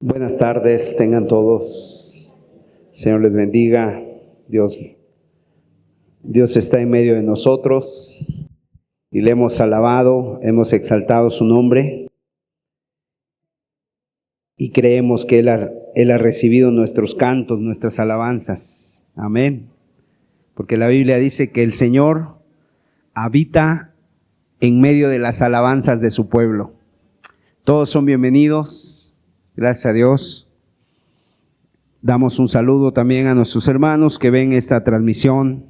Buenas tardes, tengan todos. Señor les bendiga. Dios está en medio de nosotros y le hemos alabado, hemos exaltado su nombre y creemos que Él ha recibido nuestros cantos, nuestras alabanzas. Amén. Porque la Biblia dice que el Señor habita en medio de las alabanzas de su pueblo. Todos son bienvenidos. Gracias a Dios. Damos un saludo también a nuestros hermanos que ven esta transmisión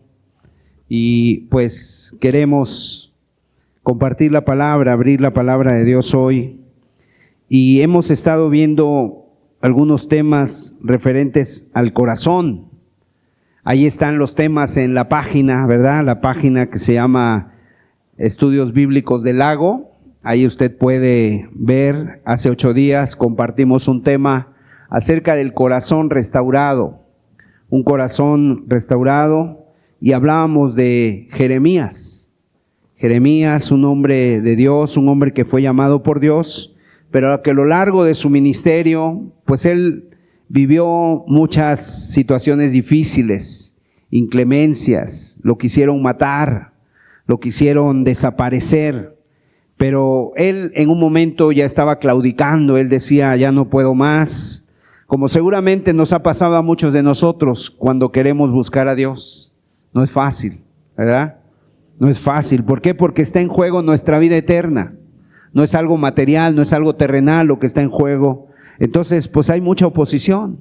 y pues queremos compartir la palabra, abrir la palabra de Dios hoy. Y hemos estado viendo algunos temas referentes al corazón. Ahí están los temas en la página, ¿verdad? La página que se llama Estudios Bíblicos del Lago. Ahí usted puede ver, hace 8 días compartimos un tema acerca del corazón restaurado. Un corazón restaurado y hablábamos de Jeremías. Jeremías, un hombre de Dios, un hombre que fue llamado por Dios, pero que a lo largo de su ministerio, pues él vivió muchas situaciones difíciles, inclemencias, lo quisieron matar, lo quisieron desaparecer. Pero él en un momento ya estaba claudicando, él decía, ya no puedo más, como seguramente nos ha pasado a muchos de nosotros cuando queremos buscar a Dios. No es fácil, ¿verdad? No es fácil. ¿Por qué? Porque está en juego nuestra vida eterna. No es algo material, no es algo terrenal lo que está en juego. Entonces, pues hay mucha oposición,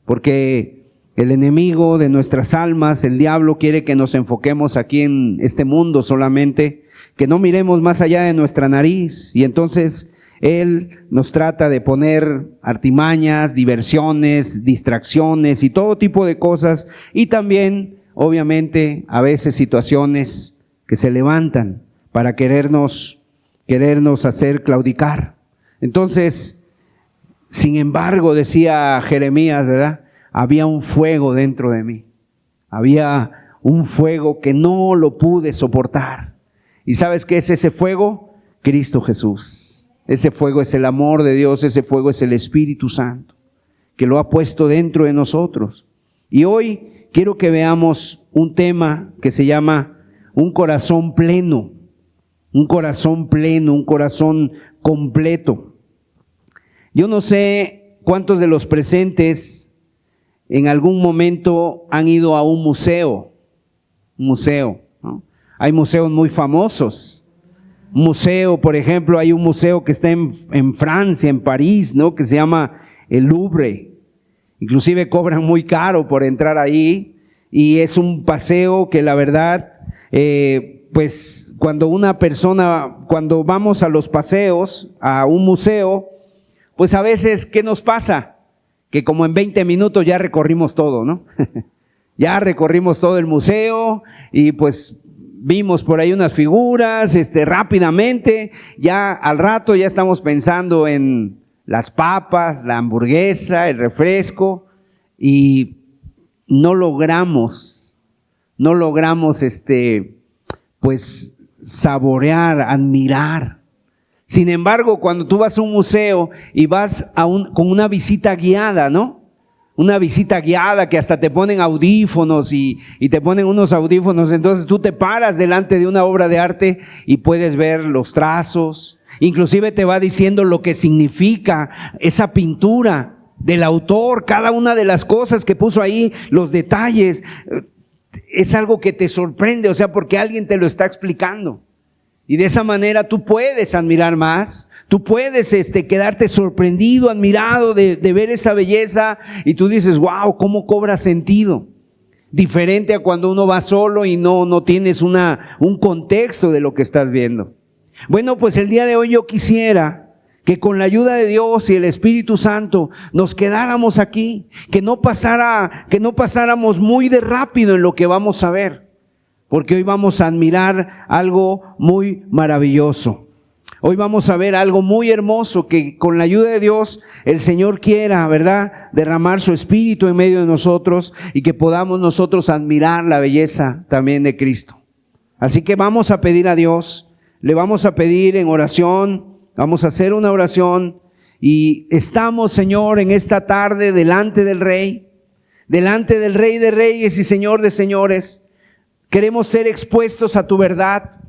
porque el enemigo de nuestras almas, el diablo, quiere que nos enfoquemos aquí en este mundo solamente, que no miremos más allá de nuestra nariz, y entonces él nos trata de poner artimañas, diversiones, distracciones y todo tipo de cosas, y también, obviamente, a veces situaciones que se levantan para querernos hacer claudicar. Entonces, sin embargo, decía Jeremías, ¿verdad? Había un fuego dentro de mí, había un fuego que no lo pude soportar. ¿Y sabes qué es ese fuego? Cristo Jesús. Ese fuego es el amor de Dios, ese fuego es el Espíritu Santo, que lo ha puesto dentro de nosotros. Y hoy quiero que veamos un tema que se llama un corazón pleno, un corazón pleno, un corazón completo. Yo no sé cuántos de los presentes en algún momento han ido a un museo, ¿no? Hay museos muy famosos. Museo, por ejemplo, hay un museo que está en Francia, en París, ¿no? Que se llama el Louvre. Inclusive cobran muy caro por entrar ahí y es un paseo que la verdad, pues cuando vamos a los paseos, a un museo, pues a veces, ¿qué nos pasa? Que como en 20 minutos ya recorrimos todo, ¿no? Ya recorrimos todo el museo y pues vimos por ahí unas figuras, rápidamente, ya al rato ya estamos pensando en las papas, la hamburguesa, el refresco y no logramos pues saborear, admirar. Sin embargo, cuando tú vas a un museo y vas con una visita guiada, ¿no? Una visita guiada que hasta te ponen audífonos y te ponen unos audífonos, entonces tú te paras delante de una obra de arte y puedes ver los trazos, inclusive te va diciendo lo que significa esa pintura del autor, cada una de las cosas que puso ahí, los detalles, es algo que te sorprende, o sea, porque alguien te lo está explicando. Y de esa manera tú puedes admirar más, tú puedes quedarte sorprendido, admirado de ver esa belleza y tú dices, wow, ¿cómo cobra sentido? Diferente a cuando uno va solo y no tienes un contexto de lo que estás viendo. Bueno, pues el día de hoy yo quisiera que con la ayuda de Dios y el Espíritu Santo nos quedáramos aquí, que no pasáramos muy de rápido en lo que vamos a ver. Porque hoy vamos a admirar algo muy maravilloso. Hoy vamos a ver algo muy hermoso que con la ayuda de Dios el Señor quiera, ¿verdad?, derramar su Espíritu en medio de nosotros y que podamos nosotros admirar la belleza también de Cristo. Así que vamos a pedir a Dios, le vamos a pedir en oración, vamos a hacer una oración Y estamos, Señor, en esta tarde delante del Rey de Reyes y Señor de Señores. Queremos ser expuestos a tu verdad,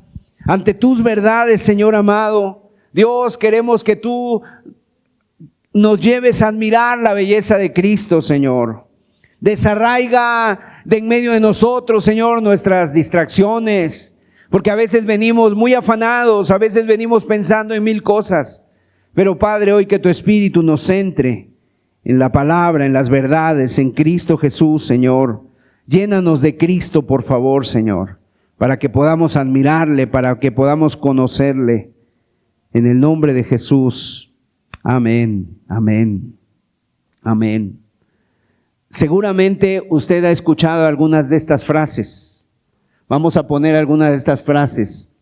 ante tus verdades, Señor amado. Dios, queremos que tú nos lleves a admirar la belleza de Cristo, Señor. Desarraiga de en medio de nosotros, Señor, nuestras distracciones, porque a veces venimos muy afanados, a veces venimos pensando en mil cosas. Pero Padre, hoy que tu Espíritu nos centre en la palabra, en las verdades, en Cristo Jesús, Señor. Llénanos de Cristo, por favor, Señor, para que podamos admirarle, para que podamos conocerle. En el nombre de Jesús. Amén, amén, amén. Seguramente usted ha escuchado algunas de estas frases. Vamos a poner algunas de estas frases.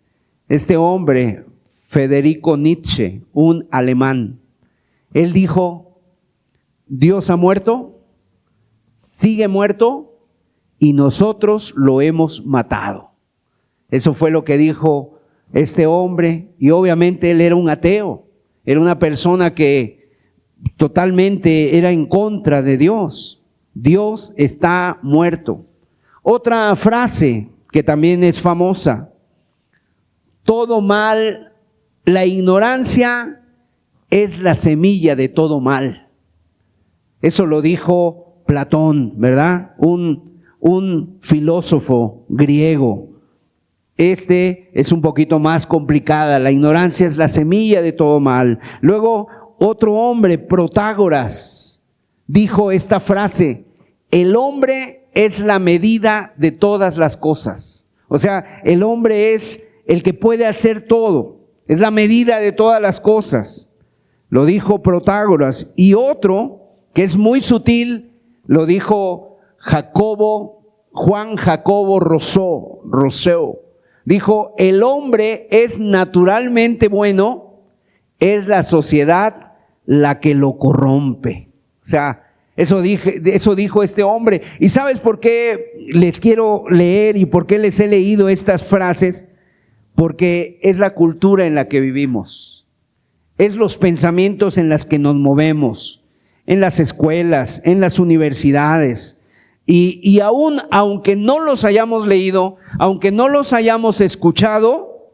Este hombre, Federico Nietzsche, un alemán, él dijo: Dios ha muerto, sigue muerto y nosotros lo hemos matado. Eso fue lo que dijo este hombre, y obviamente él era un ateo, era una persona que totalmente era en contra de Dios. Dios está muerto. Otra frase que también es famosa: todo mal, la ignorancia es la semilla de todo mal. Eso lo dijo Platón, ¿verdad? Un filósofo griego. Este es un poquito más complicada. La ignorancia es la semilla de todo mal. Luego, otro hombre, Protágoras, dijo esta frase: el hombre es la medida de todas las cosas. O sea, el hombre es el que puede hacer todo, es la medida de todas las cosas. Lo dijo Protágoras. Y otro, que es muy sutil, lo dijo Juan Jacobo Rousseau. Dijo: el hombre es naturalmente bueno, es la sociedad la que lo corrompe. O sea, eso dijo este hombre. ¿Y sabes por qué les quiero leer y por qué les he leído estas frases? Porque es la cultura en la que vivimos, es los pensamientos en los que nos movemos, en las escuelas, en las universidades. Y aún, aunque no los hayamos leído, aunque no los hayamos escuchado,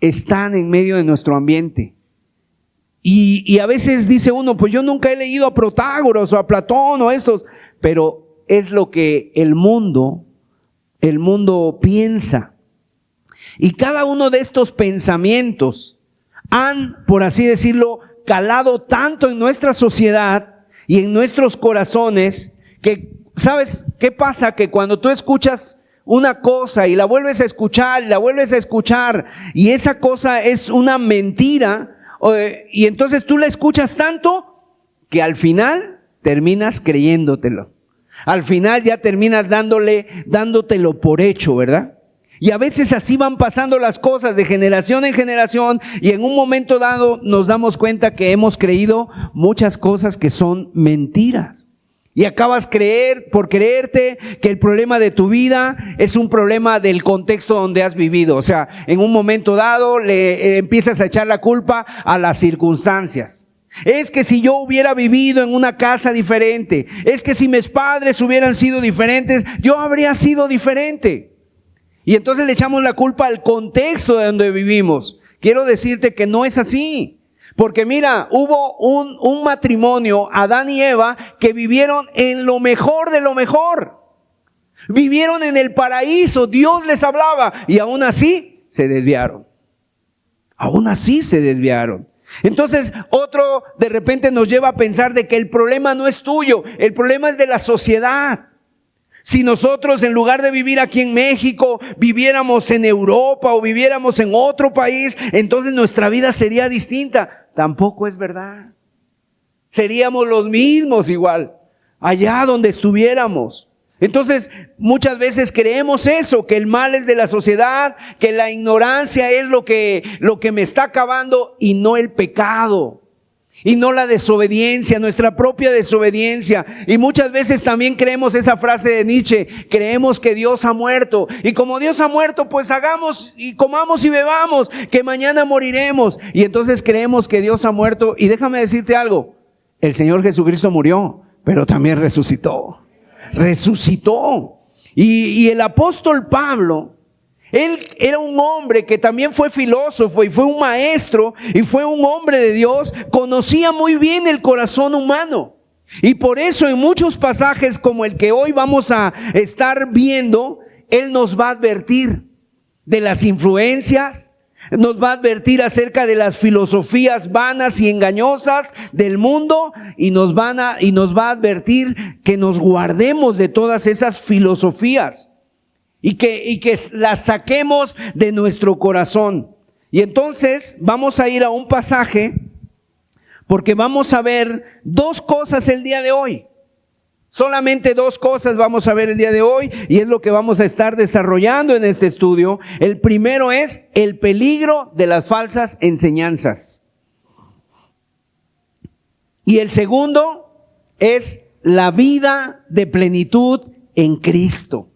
están en medio de nuestro ambiente. Y a veces dice uno: pues yo nunca he leído a Protágoras o a Platón o estos, pero es lo que el mundo piensa. Y cada uno de estos pensamientos han, por así decirlo, calado tanto en nuestra sociedad y en nuestros corazones, que, ¿sabes qué pasa? Que cuando tú escuchas una cosa y la vuelves a escuchar y la vuelves a escuchar, y esa cosa es una mentira, y entonces tú la escuchas tanto que al final terminas creyéndotelo. Al final ya terminas dándotelo por hecho, ¿verdad? Y a veces así van pasando las cosas de generación en generación, y en un momento dado nos damos cuenta que hemos creído muchas cosas que son mentiras. Y acabas por creerte que el problema de tu vida es un problema del contexto donde has vivido. O sea, en un momento dado le empiezas a echar la culpa a las circunstancias. Es que si yo hubiera vivido en una casa diferente, es que si mis padres hubieran sido diferentes, yo habría sido diferente. Y entonces le echamos la culpa al contexto de donde vivimos. Quiero decirte que no es así. Porque mira, hubo un matrimonio, Adán y Eva, que vivieron en lo mejor de lo mejor. Vivieron en el paraíso, Dios les hablaba, y aún así se desviaron. Aún así se desviaron. Entonces otro de repente nos lleva a pensar de que el problema no es tuyo, el problema es de la sociedad. Si nosotros, en lugar de vivir aquí en México, viviéramos en Europa o viviéramos en otro país, entonces nuestra vida sería distinta. Tampoco es verdad. Seríamos los mismos igual, allá donde estuviéramos. Entonces, muchas veces creemos eso, que el mal es de la sociedad, que la ignorancia es lo que me está acabando y no el pecado. y no la desobediencia, nuestra propia desobediencia. Y muchas veces también creemos esa frase de Nietzsche, creemos que Dios ha muerto. Y como Dios ha muerto, pues hagamos y comamos y bebamos, que mañana moriremos. Y entonces creemos que Dios ha muerto. Y déjame decirte algo, el Señor Jesucristo murió, pero también resucitó. Resucitó. Y el apóstol Pablo, él era un hombre que también fue filósofo y fue un maestro y fue un hombre de Dios, conocía muy bien el corazón humano. Y por eso en muchos pasajes como el que hoy vamos a estar viendo, él nos va a advertir de las influencias, nos va a advertir acerca de las filosofías vanas y engañosas del mundo y nos va a advertir que nos guardemos de todas esas filosofías. Y que las saquemos de nuestro corazón. Y entonces vamos a ir a un pasaje, porque vamos a ver dos cosas el día de hoy. Solamente dos cosas vamos a ver el día de hoy, y es lo que vamos a estar desarrollando en este estudio. El primero es el peligro de las falsas enseñanzas. Y el segundo es la vida de plenitud en Cristo.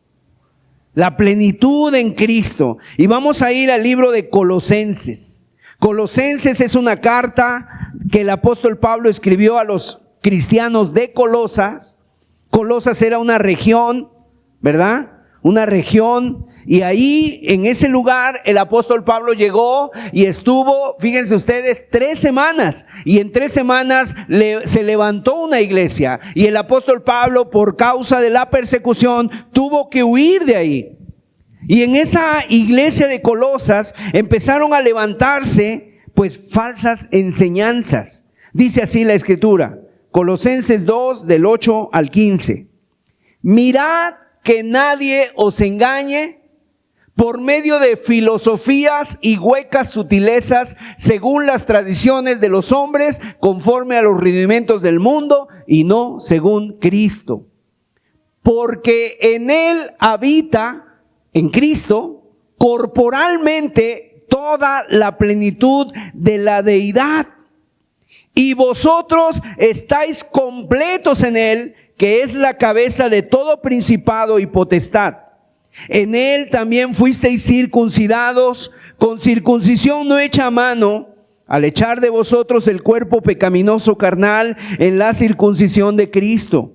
La plenitud en Cristo. Y vamos a ir al libro de Colosenses. Colosenses es una carta que el apóstol Pablo escribió a los cristianos de Colosas. Colosas era una región, ¿verdad? Una región. Y ahí, en ese lugar, el apóstol Pablo llegó y estuvo, fíjense ustedes, 3 semanas. Y en 3 semanas se levantó una iglesia. Y el apóstol Pablo, por causa de la persecución, tuvo que huir de ahí. Y en esa iglesia de Colosas empezaron a levantarse, pues, falsas enseñanzas. Dice así la Escritura, Colosenses 2, del 8 al 15. Mirad que nadie os engañe por medio de filosofías y huecas sutilezas, según las tradiciones de los hombres, conforme a los rudimentos del mundo, y no según Cristo. Porque en Él habita, en Cristo, corporalmente toda la plenitud de la deidad. Y vosotros estáis completos en Él, que es la cabeza de todo principado y potestad. En Él también fuisteis circuncidados, con circuncisión no hecha a mano, al echar de vosotros el cuerpo pecaminoso carnal en la circuncisión de Cristo,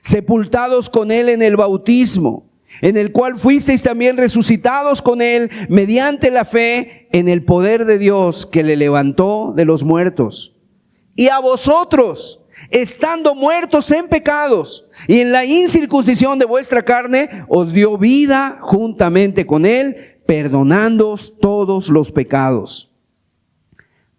sepultados con Él en el bautismo, en el cual fuisteis también resucitados con Él mediante la fe en el poder de Dios que le levantó de los muertos. Y a vosotros, estando muertos en pecados y en la incircuncisión de vuestra carne, os dio vida juntamente con Él, perdonándoos todos los pecados,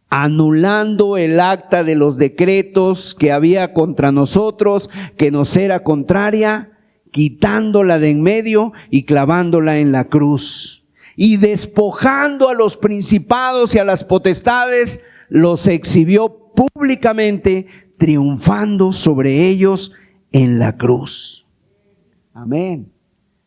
anulando el acta de los decretos que había contra nosotros, que nos era contraria, quitándola de en medio y clavándola en la cruz. Y despojando a los principados y a las potestades, los exhibió públicamente, triunfando sobre ellos en la cruz. Amén.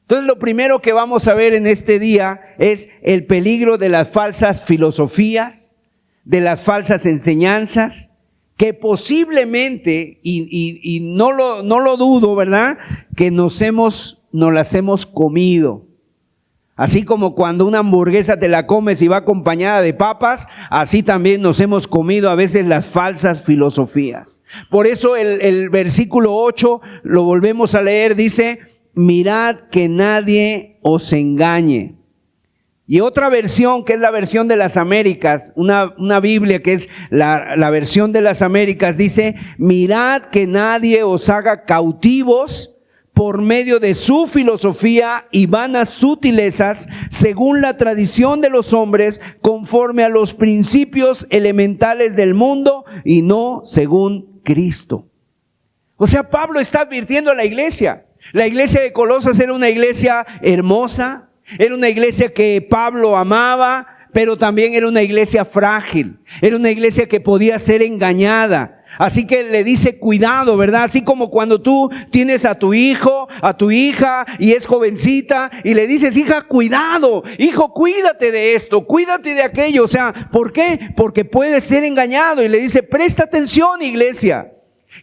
Entonces, lo primero que vamos a ver en este día es el peligro de las falsas filosofías, de las falsas enseñanzas, que posiblemente, y no lo dudo, ¿verdad?, que nos las hemos comido. Así como cuando una hamburguesa te la comes y va acompañada de papas, así también nos hemos comido a veces las falsas filosofías. Por eso el versículo 8, lo volvemos a leer, dice, mirad que nadie os engañe. Y otra versión, que es la versión de las Américas, una Biblia que es la versión de las Américas, dice, mirad que nadie os haga cautivos por medio de su filosofía y vanas sutilezas, según la tradición de los hombres, conforme a los principios elementales del mundo y no según Cristo. O sea, Pablo está advirtiendo a la iglesia. La iglesia de Colosas era una iglesia hermosa, era una iglesia que Pablo amaba, pero también era una iglesia frágil, era una iglesia que podía ser engañada. Así que le dice cuidado, ¿verdad? Así como cuando tú tienes a tu hijo, a tu hija y es jovencita y le dices, hija, cuidado, hijo, cuídate de esto, cuídate de aquello. O sea, ¿por qué? Porque puedes ser engañado. Y le dice, presta atención, iglesia,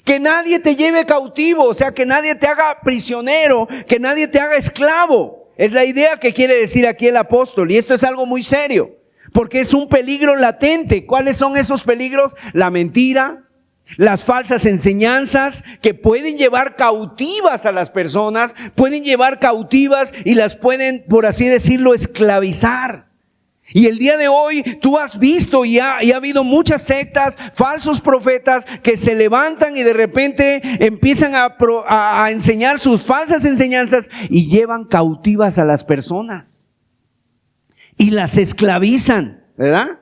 que nadie te lleve cautivo, o sea, que nadie te haga prisionero, que nadie te haga esclavo. Es la idea que quiere decir aquí el apóstol, y esto es algo muy serio, porque es un peligro latente. ¿Cuáles son esos peligros? La mentira, las falsas enseñanzas que pueden llevar cautivas a las personas, pueden llevar cautivas y las pueden, por así decirlo, esclavizar. Y el día de hoy tú has visto y ha habido muchas sectas, falsos profetas que se levantan y de repente empiezan a enseñar sus falsas enseñanzas y llevan cautivas a las personas y las esclavizan, ¿verdad?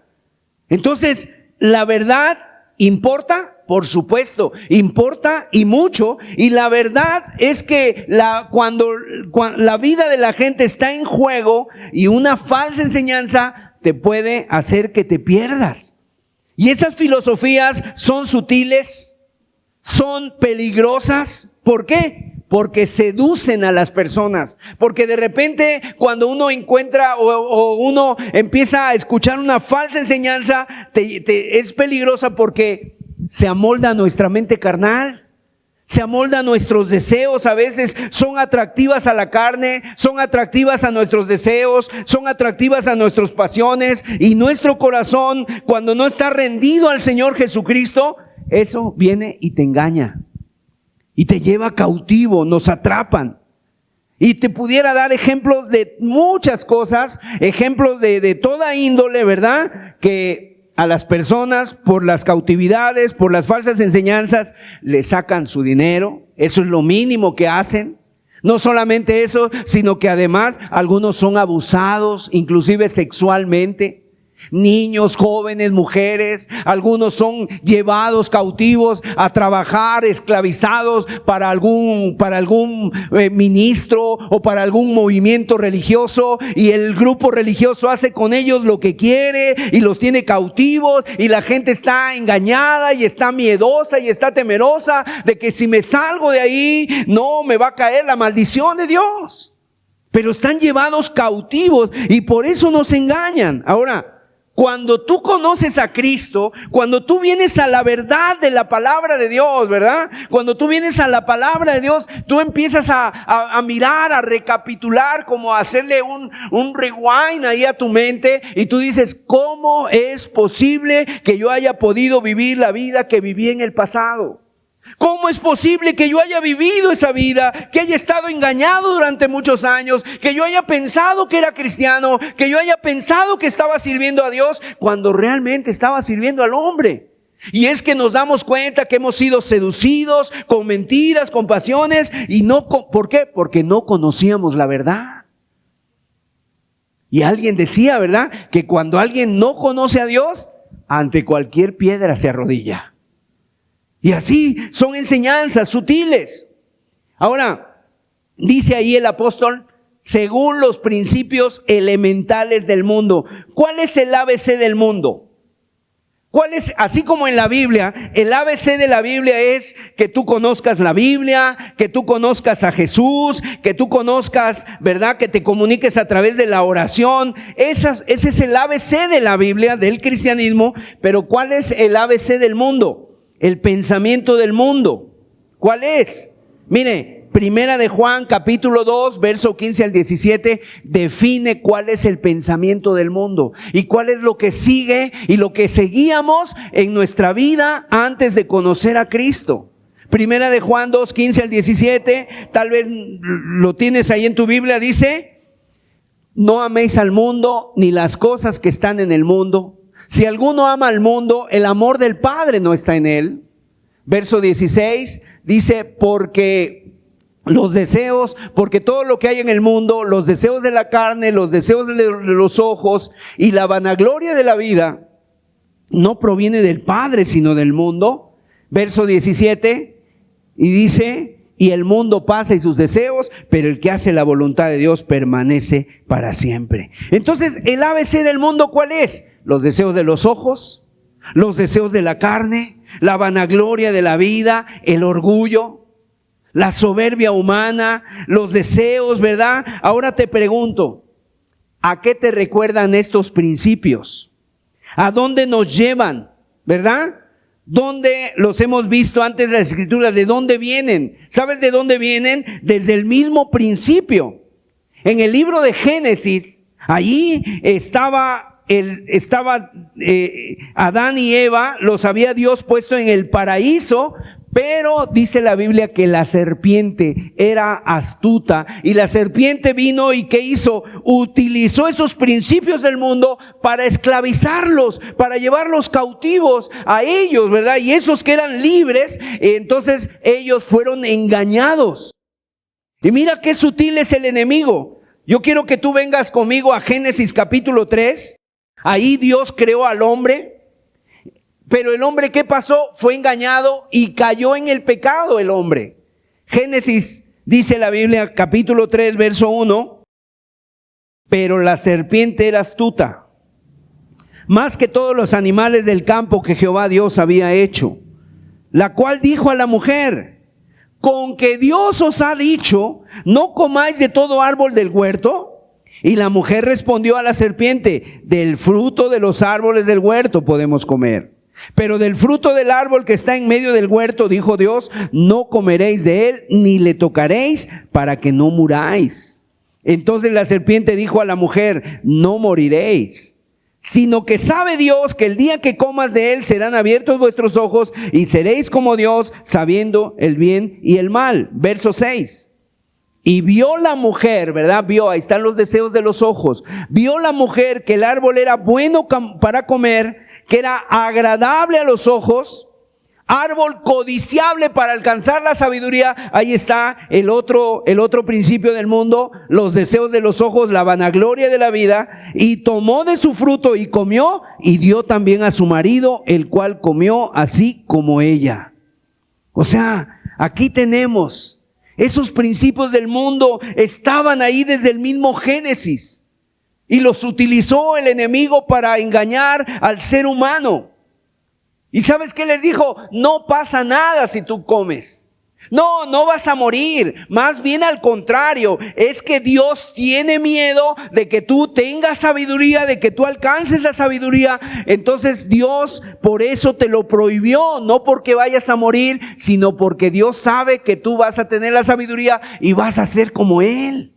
Entonces, la verdad importa. Por supuesto, importa y mucho, y la verdad es que cuando la vida de la gente está en juego y una falsa enseñanza te puede hacer que te pierdas. Y esas filosofías son sutiles, son peligrosas. ¿Por qué? Porque seducen a las personas, porque de repente cuando uno encuentra o uno empieza a escuchar una falsa enseñanza, es peligrosa porque se amolda nuestra mente carnal, se amolda nuestros deseos. A veces son atractivas a la carne, son atractivas a nuestros deseos, son atractivas a nuestras pasiones, y nuestro corazón, cuando no está rendido al Señor Jesucristo, eso viene y te engaña y te lleva cautivo, nos atrapan. Y te pudiera dar ejemplos de muchas cosas, ejemplos de toda índole, ¿verdad? Que a las personas, por las cautividades, por las falsas enseñanzas, le sacan su dinero. Eso es lo mínimo que hacen. No solamente eso, sino que además algunos son abusados, inclusive sexualmente. Niños, jóvenes, mujeres, algunos son llevados cautivos a trabajar, esclavizados para algún ministro o para algún movimiento religioso, y el grupo religioso hace con ellos lo que quiere y los tiene cautivos, y la gente está engañada y está miedosa y está temerosa de que si me salgo de ahí no me va a caer la maldición de Dios. Pero están llevados cautivos y por eso nos engañan. Ahora, cuando tú conoces a Cristo, cuando tú vienes a la verdad de la palabra de Dios, ¿verdad? Cuando tú vienes a la palabra de Dios, tú empiezas a mirar, a recapitular, como a hacerle un rewind ahí a tu mente, y tú dices, ¿cómo es posible que yo haya podido vivir la vida que viví en el pasado? ¿Cómo es posible que yo haya vivido esa vida, que haya estado engañado durante muchos años, que yo haya pensado que era cristiano, que yo haya pensado que estaba sirviendo a Dios cuando realmente estaba sirviendo al hombre? Y es que nos damos cuenta que hemos sido seducidos con mentiras, con pasiones, y ¿por qué? Porque no conocíamos la verdad. Y alguien decía, ¿verdad?, que cuando alguien no conoce a Dios, ante cualquier piedra se arrodilla. Y así son enseñanzas sutiles. Ahora, dice ahí el apóstol, según los principios elementales del mundo. ¿Cuál es el ABC del mundo? ¿Cuál es? Así como en la Biblia, el ABC de la Biblia es que tú conozcas la Biblia, que tú conozcas a Jesús, que tú conozcas, ¿verdad?, que te comuniques a través de la oración. Ese es el ABC de la Biblia, del cristianismo. Pero ¿cuál es el ABC del mundo? El pensamiento del mundo. ¿Cuál es? Mire, Primera de Juan, capítulo 2, verso 15 al 17, define cuál es el pensamiento del mundo y cuál es lo que sigue y lo que seguíamos en nuestra vida antes de conocer a Cristo. Primera de Juan 2, 15 al 17, tal vez lo tienes ahí en tu Biblia, dice: no améis al mundo ni las cosas que están en el mundo. Si alguno ama al mundo, el amor del Padre no está en él. Verso 16 dice, porque todo lo que hay en el mundo, los deseos de la carne, los deseos de los ojos y la vanagloria de la vida, no proviene del Padre, sino del mundo. Verso 17, y dice, y el mundo pasa y sus deseos, pero el que hace la voluntad de Dios permanece para siempre. Entonces, el ABC del mundo, ¿cuál es? Los deseos de los ojos, los deseos de la carne, la vanagloria de la vida, el orgullo, la soberbia humana, los deseos, ¿verdad? Ahora te pregunto, ¿a qué te recuerdan estos principios? ¿A dónde nos llevan? ¿Verdad? ¿Dónde los hemos visto antes de la Escritura? ¿De dónde vienen? ¿Sabes de dónde vienen? Desde el mismo principio. En el libro de Génesis, allí estaba Adán y Eva, los había Dios puesto en el paraíso, pero dice la Biblia que la serpiente era astuta y la serpiente vino y ¿qué hizo? Utilizó esos principios del mundo para esclavizarlos, para llevarlos cautivos a ellos, ¿verdad? Y esos que eran libres, entonces ellos fueron engañados. Y mira qué sutil es el enemigo. Yo quiero que tú vengas conmigo a Génesis capítulo 3. Ahí Dios creó al hombre. Pero el hombre, ¿qué pasó? Fue engañado y cayó en el pecado el hombre. Génesis, dice la Biblia, capítulo 3, verso 1. Pero la serpiente era astuta, más que todos los animales del campo que Jehová Dios había hecho, la cual dijo a la mujer: ¿con que Dios os ha dicho, no comáis de todo árbol del huerto? Y la mujer respondió a la serpiente: del fruto de los árboles del huerto podemos comer, pero del fruto del árbol que está en medio del huerto, dijo Dios, no comeréis de él, ni le tocaréis, para que no muráis. Entonces la serpiente dijo a la mujer: no moriréis, sino que sabe Dios que el día que comas de él serán abiertos vuestros ojos y seréis como Dios, sabiendo el bien y el mal. Verso 6. Y vio la mujer, ¿verdad? Vio, ahí están los deseos de los ojos. Vio la mujer que el árbol era bueno para comer, que era agradable a los ojos, árbol codiciable para alcanzar la sabiduría. Ahí está el otro principio del mundo, los deseos de los ojos, la vanagloria de la vida. Y tomó de su fruto y comió, y dio también a su marido, el cual comió así como ella. O sea, aquí tenemos esos principios del mundo, estaban ahí desde el mismo Génesis. Y los utilizó el enemigo para engañar al ser humano. ¿Y sabes qué les dijo? No pasa nada si tú comes. No vas a morir. Más bien al contrario, es que Dios tiene miedo de que tú tengas sabiduría, de que tú alcances la sabiduría. Entonces Dios por eso te lo prohibió, no porque vayas a morir, sino porque Dios sabe que tú vas a tener la sabiduría y vas a ser como Él.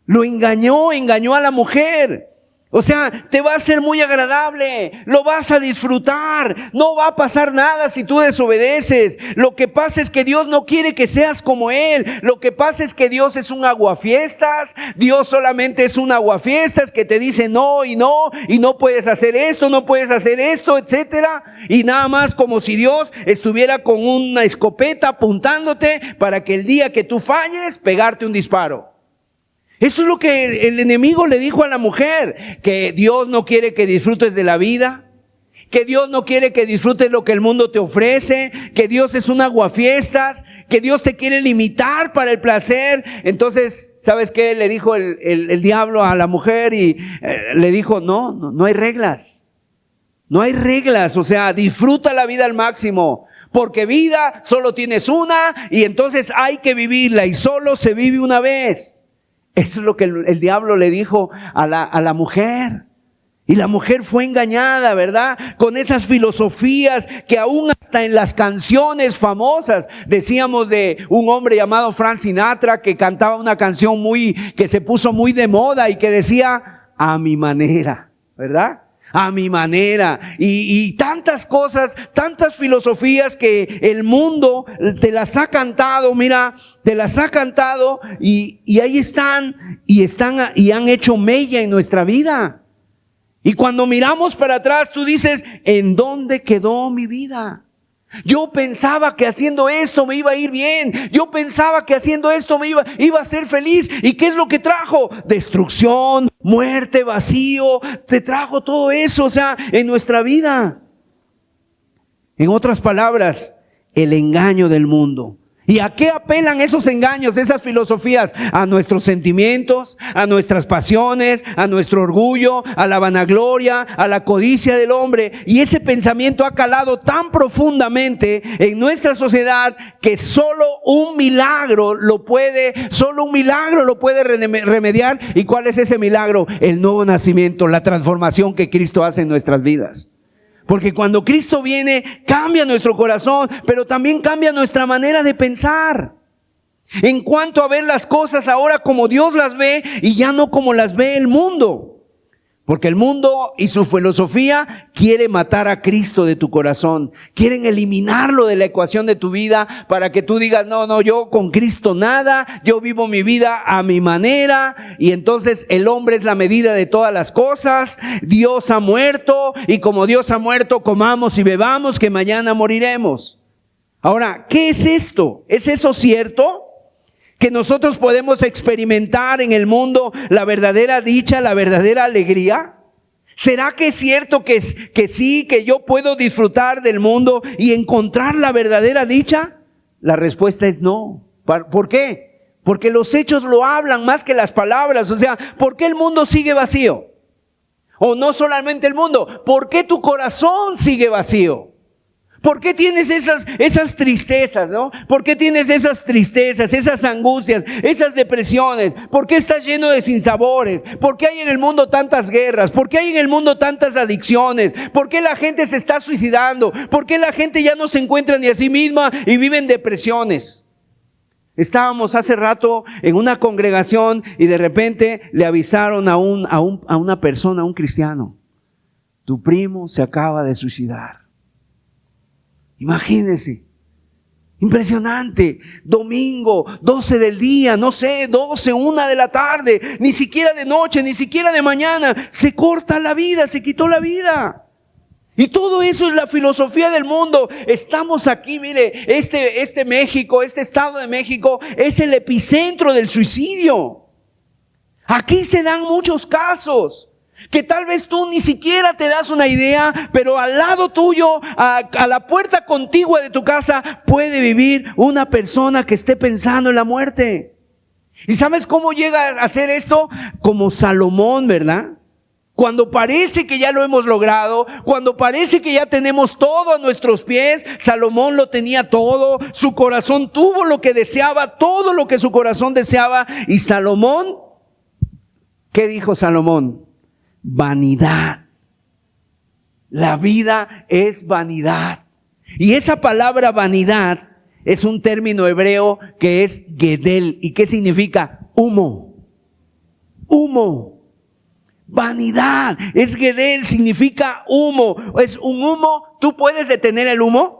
Lo engañó a la mujer. O sea, te va a ser muy agradable, lo vas a disfrutar, no va a pasar nada si tú desobedeces. Lo que pasa es que Dios no quiere que seas como Él. Lo que pasa es que Dios es un aguafiestas. Dios solamente es un aguafiestas que te dice no, y no puedes hacer esto, no puedes hacer esto, etcétera. Y nada más como si Dios estuviera con una escopeta apuntándote para que el día que tú falles, pegarte un disparo. Eso es lo que el enemigo le dijo a la mujer, que Dios no quiere que disfrutes de la vida, que Dios no quiere que disfrutes lo que el mundo te ofrece, que Dios es un aguafiestas, que Dios te quiere limitar para el placer. Entonces, ¿sabes qué? Le dijo el diablo a la mujer y le dijo, no hay reglas. No hay reglas, o sea, disfruta la vida al máximo. Porque vida solo tienes una y entonces hay que vivirla y solo se vive una vez. Eso es lo que el diablo le dijo a la mujer. Y la mujer fue engañada, ¿verdad? Con esas filosofías que aún hasta en las canciones famosas, decíamos de un hombre llamado Frank Sinatra que cantaba una canción que se puso muy de moda y que decía, a mi manera, ¿verdad? A mi manera, y tantas cosas, tantas filosofías que el mundo te las ha cantado, mira, te las ha cantado y ahí están y han hecho mella en nuestra vida. Y cuando miramos para atrás, tú dices, ¿en dónde quedó mi vida? Yo pensaba que haciendo esto me iba a ir bien. Yo pensaba que haciendo esto me iba a ser feliz. ¿Y qué es lo que trajo? Destrucción, muerte, vacío. Te trajo todo eso, o sea, en nuestra vida. En otras palabras, el engaño del mundo. ¿Y a qué apelan esos engaños, esas filosofías? A nuestros sentimientos, a nuestras pasiones, a nuestro orgullo, a la vanagloria, a la codicia del hombre. Y ese pensamiento ha calado tan profundamente en nuestra sociedad que solo un milagro lo puede remediar. ¿Y cuál es ese milagro? El nuevo nacimiento, la transformación que Cristo hace en nuestras vidas. Porque cuando Cristo viene, cambia nuestro corazón, pero también cambia nuestra manera de pensar. En cuanto a ver las cosas ahora como Dios las ve y ya no como las ve el mundo. Porque el mundo y su filosofía quiere matar a Cristo de tu corazón. Quieren eliminarlo de la ecuación de tu vida para que tú digas, no, yo con Cristo nada, yo vivo mi vida a mi manera. Y entonces el hombre es la medida de todas las cosas. Dios ha muerto y como Dios ha muerto, comamos y bebamos que mañana moriremos. Ahora, ¿qué es esto? ¿Es eso cierto? Que nosotros podemos experimentar en el mundo la verdadera dicha, la verdadera alegría. ¿Será que es cierto que sí, que yo puedo disfrutar del mundo y encontrar la verdadera dicha? La respuesta es no. ¿Por qué? Porque los hechos lo hablan más que las palabras. O sea, ¿por qué el mundo sigue vacío? O no solamente el mundo, ¿por qué tu corazón sigue vacío? ¿Por qué tienes esas tristezas, no? ¿Por qué tienes esas tristezas, esas angustias, esas depresiones? ¿Por qué estás lleno de sinsabores? ¿Por qué hay en el mundo tantas guerras? ¿Por qué hay en el mundo tantas adicciones? ¿Por qué la gente se está suicidando? ¿Por qué la gente ya no se encuentra ni a sí misma y vive en depresiones? Estábamos hace rato en una congregación y de repente le avisaron a una persona, a un cristiano: tu primo se acaba de suicidar. Imagínense, impresionante, domingo, 12 del día, 12, 1 de la tarde, ni siquiera de noche, ni siquiera de mañana, se corta la vida, se quitó la vida. Y todo eso es la filosofía del mundo. Estamos aquí, mire, este México, este estado de México es el epicentro del suicidio. Aquí se dan muchos casos que tal vez tú ni siquiera te das una idea, pero al lado tuyo, a la puerta contigua de tu casa, puede vivir una persona que esté pensando en la muerte. ¿Y sabes cómo llega a hacer esto? Como Salomón, ¿verdad? Cuando parece que ya lo hemos logrado, cuando parece que ya tenemos todo a nuestros pies, Salomón lo tenía todo, su corazón tuvo lo que deseaba, todo lo que su corazón deseaba. Y Salomón, ¿qué dijo Salomón? Vanidad. La vida es vanidad. Y esa palabra vanidad es un término hebreo que es gedel. ¿Y qué significa? Humo. Humo. Vanidad. Es gedel, significa humo. Es un humo. ¿Tú puedes detener el humo?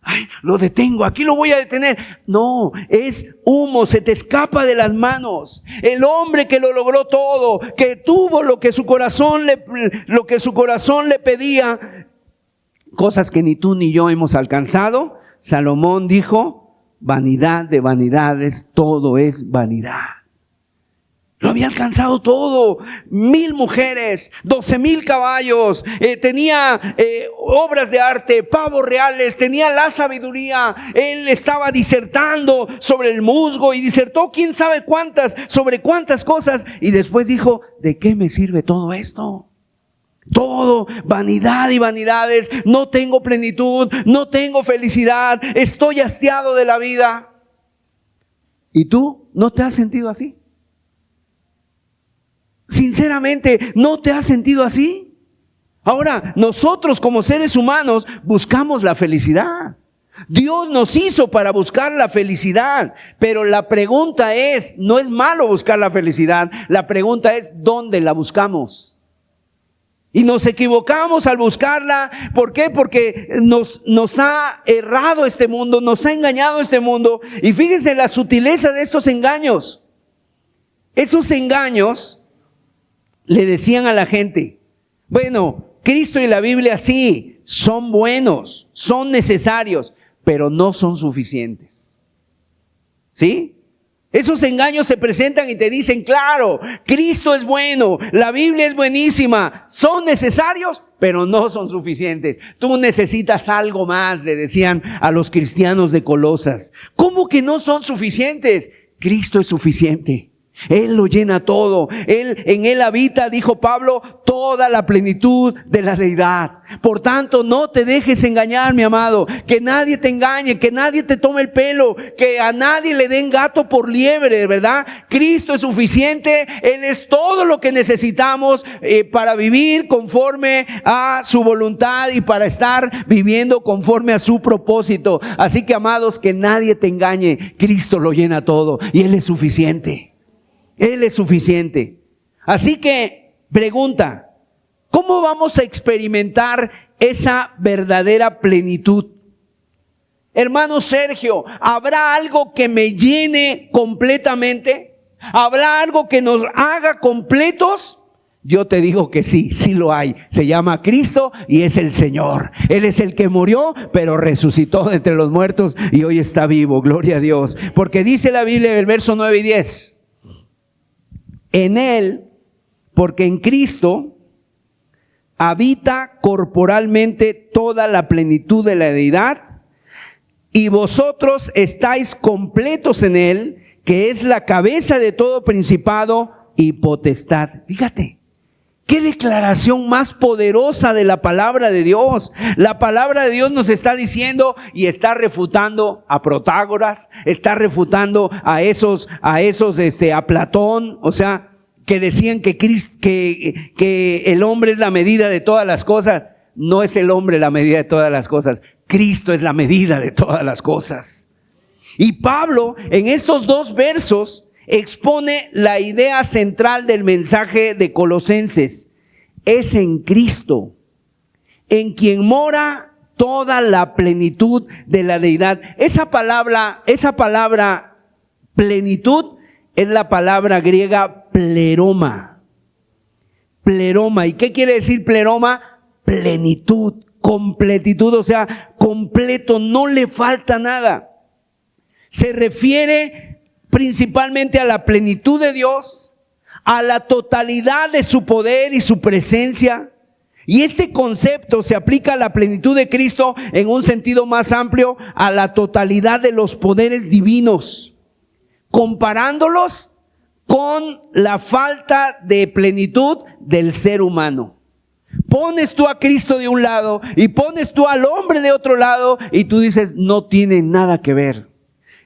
Ay, lo detengo, aquí lo voy a detener. No, es humo, se te escapa de las manos. El hombre que lo logró todo, que tuvo lo que su corazón le pedía, cosas que ni tú ni yo hemos alcanzado. Salomón dijo: vanidad de vanidades, todo es vanidad. Lo había alcanzado todo. 1,000 mujeres, 12,000 caballos, tenía obras de arte, pavos reales, tenía la sabiduría. Él estaba disertando sobre el musgo y disertó quién sabe sobre cuántas cosas. Y después dijo: ¿de qué me sirve todo esto? Todo vanidad y vanidades. No tengo plenitud, no tengo felicidad, estoy hastiado de la vida. ¿Y tú no te has sentido así? Sinceramente, ¿no te has sentido así? Ahora, nosotros como seres humanos buscamos la felicidad. Dios nos hizo para buscar la felicidad, pero la pregunta es, no es malo buscar la felicidad, la pregunta es, ¿dónde la buscamos? Y nos equivocamos al buscarla. ¿Por qué? Porque nos ha errado este mundo, nos ha engañado este mundo. Y fíjense la sutileza de estos engaños. Esos engaños le decían a la gente: bueno, Cristo y la Biblia sí, son buenos, son necesarios, pero no son suficientes. ¿Sí? Esos engaños se presentan y te dicen, claro, Cristo es bueno, la Biblia es buenísima, son necesarios, pero no son suficientes. Tú necesitas algo más, le decían a los cristianos de Colosas. ¿Cómo que no son suficientes? Cristo es suficiente. Él lo llena todo. En Él habita, dijo Pablo, toda la plenitud de la deidad. Por tanto, no te dejes engañar, mi amado. Que nadie te engañe, que nadie te tome el pelo, que a nadie le den gato por liebre, ¿verdad? Cristo es suficiente. Él es todo lo que necesitamos para vivir conforme a su voluntad y para estar viviendo conforme a su propósito. Así que, amados, que nadie te engañe. Cristo lo llena todo y Él es suficiente. Él es suficiente. Así que, pregunta, ¿cómo vamos a experimentar esa verdadera plenitud? Hermano Sergio, ¿habrá algo que me llene completamente? ¿Habrá algo que nos haga completos? Yo te digo que sí, sí lo hay. Se llama Cristo y es el Señor. Él es el que murió, pero resucitó de entre los muertos y hoy está vivo. Gloria a Dios. Porque dice la Biblia en el verso 9 y 10. En Él, porque en Cristo habita corporalmente toda la plenitud de la deidad, y vosotros estáis completos en Él, que es la cabeza de todo principado y potestad. Fíjate, qué declaración más poderosa de la palabra de Dios. La palabra de Dios nos está diciendo y está refutando a Protágoras, está refutando a Platón, o sea, que decían que el hombre es la medida de todas las cosas. No es el hombre la medida de todas las cosas. Cristo es la medida de todas las cosas. Y Pablo, en estos dos versos, expone la idea central del mensaje de Colosenses. Es en Cristo, en quien mora toda la plenitud de la deidad. Esa palabra plenitud es la palabra griega pleroma. Pleroma. ¿Y qué quiere decir pleroma? Plenitud, completitud, o sea, completo, no le falta nada. Se refiere principalmente a la plenitud de Dios, a la totalidad de su poder y su presencia. Y este concepto se aplica a la plenitud de Cristo en un sentido más amplio, a la totalidad de los poderes divinos, comparándolos con la falta de plenitud del ser humano. Pones tú a Cristo de un lado y pones tú al hombre de otro lado y tú dices, no tiene nada que ver.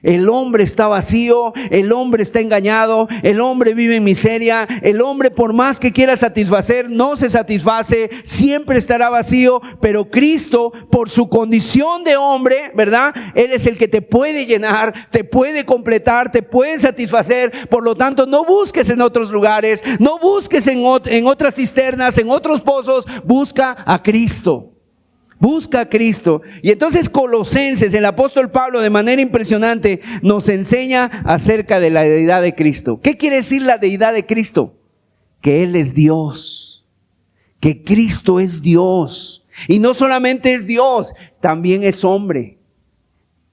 El hombre está vacío, el hombre está engañado, el hombre vive en miseria, el hombre por más que quiera satisfacer, no se satisface, siempre estará vacío, pero Cristo, por su condición de hombre, ¿verdad? Él es el que te puede llenar, te puede completar, te puede satisfacer. Por lo tanto, no busques en otros lugares, no busques en otras cisternas, en otros pozos, busca a Cristo. Busca a Cristo. Y entonces Colosenses, el apóstol Pablo de manera impresionante nos enseña acerca de la deidad de Cristo. ¿Qué quiere decir la deidad de Cristo? Que Él es Dios, que Cristo es Dios. Y no solamente es Dios, también es hombre.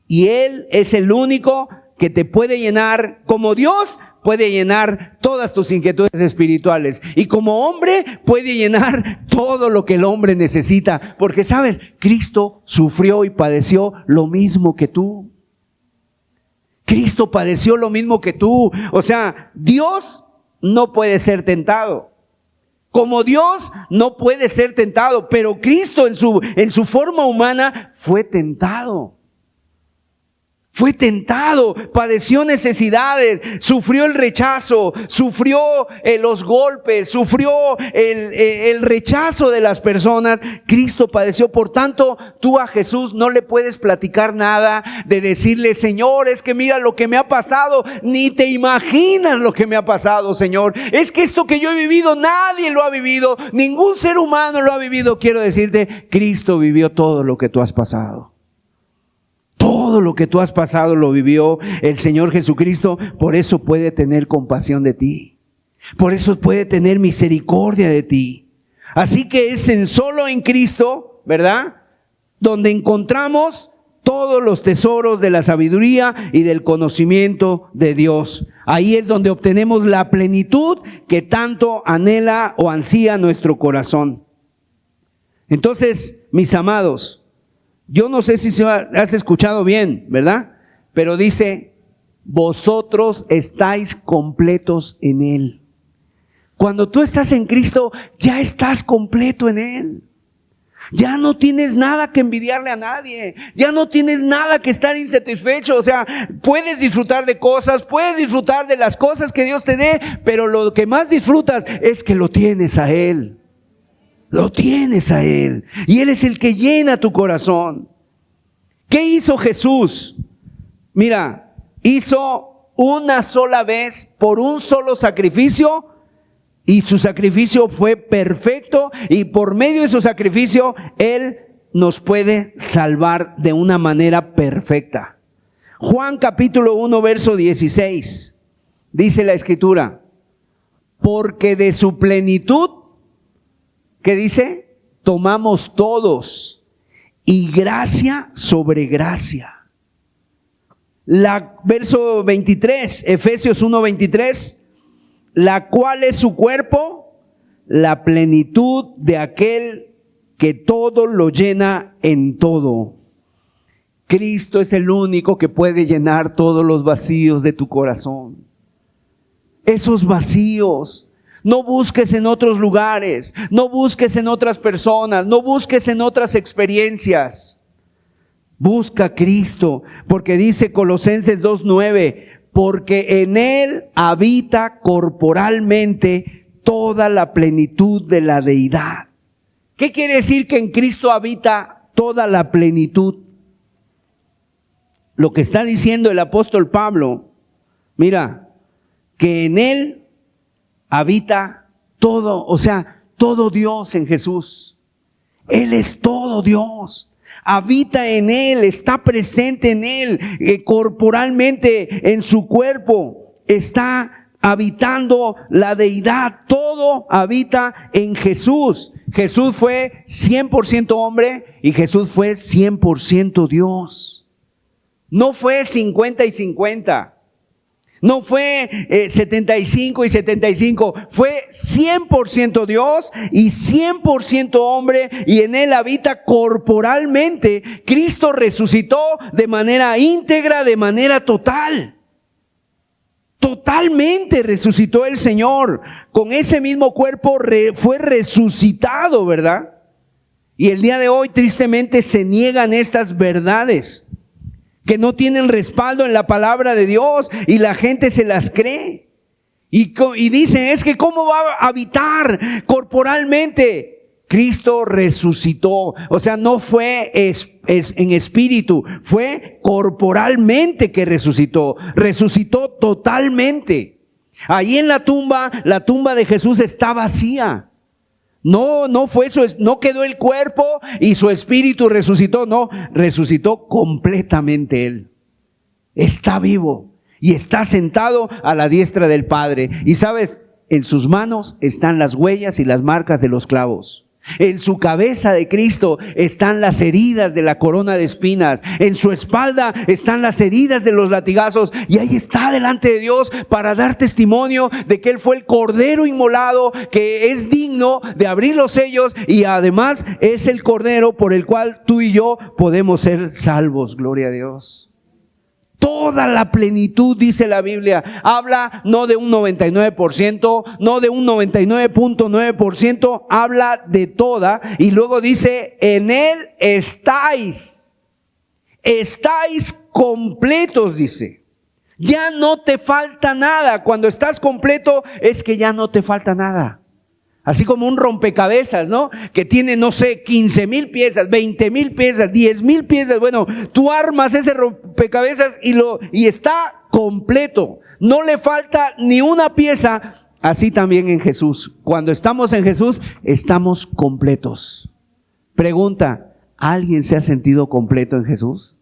Y Él es el único que te puede llenar como Dios. Puede llenar todas tus inquietudes espirituales. Y como hombre puede llenar todo lo que el hombre necesita. Porque sabes, Cristo sufrió y padeció lo mismo que tú. Cristo padeció lo mismo que tú. O sea, Dios no puede ser tentado. Como Dios no puede ser tentado. Pero Cristo en su forma humana fue tentado. Fue tentado, padeció necesidades, sufrió el rechazo, sufrió los golpes, sufrió el rechazo de las personas. Cristo padeció. Por tanto, tú a Jesús no le puedes platicar nada de decirle, Señor, es que mira lo que me ha pasado. Ni te imaginas lo que me ha pasado, Señor. Es que esto que yo he vivido, nadie lo ha vivido. Ningún ser humano lo ha vivido. Quiero decirte, Cristo vivió todo lo que tú has pasado. Todo lo que tú has pasado lo vivió el Señor Jesucristo. Por eso puede tener compasión de ti. Por eso puede tener misericordia de ti. Así que es solo en Cristo, ¿verdad?, donde encontramos todos los tesoros de la sabiduría y del conocimiento de Dios. Ahí es donde obtenemos la plenitud que tanto anhela o ansía nuestro corazón. Entonces, mis amados, yo no sé si has escuchado bien, ¿verdad? Pero dice, vosotros estáis completos en Él. Cuando tú estás en Cristo, ya estás completo en Él. Ya no tienes nada que envidiarle a nadie. Ya no tienes nada que estar insatisfecho. O sea, puedes disfrutar de cosas, puedes disfrutar de las cosas que Dios te dé, pero lo que más disfrutas es que lo tienes a Él. Lo tienes a Él. Y Él es el que llena tu corazón. ¿Qué hizo Jesús? Mira, hizo una sola vez por un solo sacrificio. Y su sacrificio fue perfecto y por medio de su sacrificio Él nos puede salvar de una manera perfecta. Juan capítulo 1 verso 16 dice la Escritura, porque de su plenitud, ¿qué dice? Tomamos todos y gracia sobre gracia. Verso 23, Efesios 1:23. La cual es su cuerpo, la plenitud de aquel que todo lo llena en todo. Cristo es el único que puede llenar todos los vacíos de tu corazón. Esos vacíos, no busques en otros lugares, no busques en otras personas, no busques en otras experiencias. Busca a Cristo, porque dice Colosenses 2:9, porque en Él habita corporalmente toda la plenitud de la deidad. ¿Qué quiere decir que en Cristo habita toda la plenitud? Lo que está diciendo el apóstol Pablo, mira, que en Él habita todo, o sea, todo Dios en Jesús. Él es todo Dios. Habita en Él, está presente en Él, corporalmente en su cuerpo, está habitando la deidad, todo habita en Jesús. Jesús fue 100% hombre y Jesús fue 100% Dios. No fue 50 y 50. No fue 75 y 75, fue 100% Dios y 100% hombre, y en Él habita corporalmente. Cristo resucitó de manera íntegra, de manera total. Totalmente resucitó el Señor. Con ese mismo cuerpo fue resucitado, ¿verdad? Y el día de hoy tristemente se niegan estas verdades, que no tienen respaldo en la palabra de Dios y la gente se las cree. Y dicen, es que ¿cómo va a habitar corporalmente? Cristo resucitó, o sea, no fue en espíritu, fue corporalmente que resucitó totalmente. Ahí en la tumba de Jesús está vacía. No fue eso, no quedó el cuerpo y su espíritu resucitó, no, resucitó completamente Él. Está vivo y está sentado a la diestra del Padre. Y sabes, en sus manos están las huellas y las marcas de los clavos. En su cabeza de Cristo están las heridas de la corona de espinas. En su espalda están las heridas de los latigazos. Y ahí está delante de Dios para dar testimonio de que Él fue el Cordero inmolado, que es digno de abrir los sellos, y además es el Cordero por el cual tú y yo podemos ser salvos. Gloria a Dios. Toda la plenitud, dice la Biblia, habla no de un 99%, no de un 99.9%, habla de toda. Y luego dice, en Él estáis completos, dice. Ya no te falta nada. Cuando estás completo es que ya no te falta nada. Así como un rompecabezas, ¿no? Que tiene, no sé, 15,000 piezas, 20,000 piezas, 10,000 piezas. Bueno, tú armas ese rompecabezas y está completo. No le falta ni una pieza. Así también en Jesús. Cuando estamos en Jesús, estamos completos. Pregunta, ¿alguien se ha sentido completo en Jesús?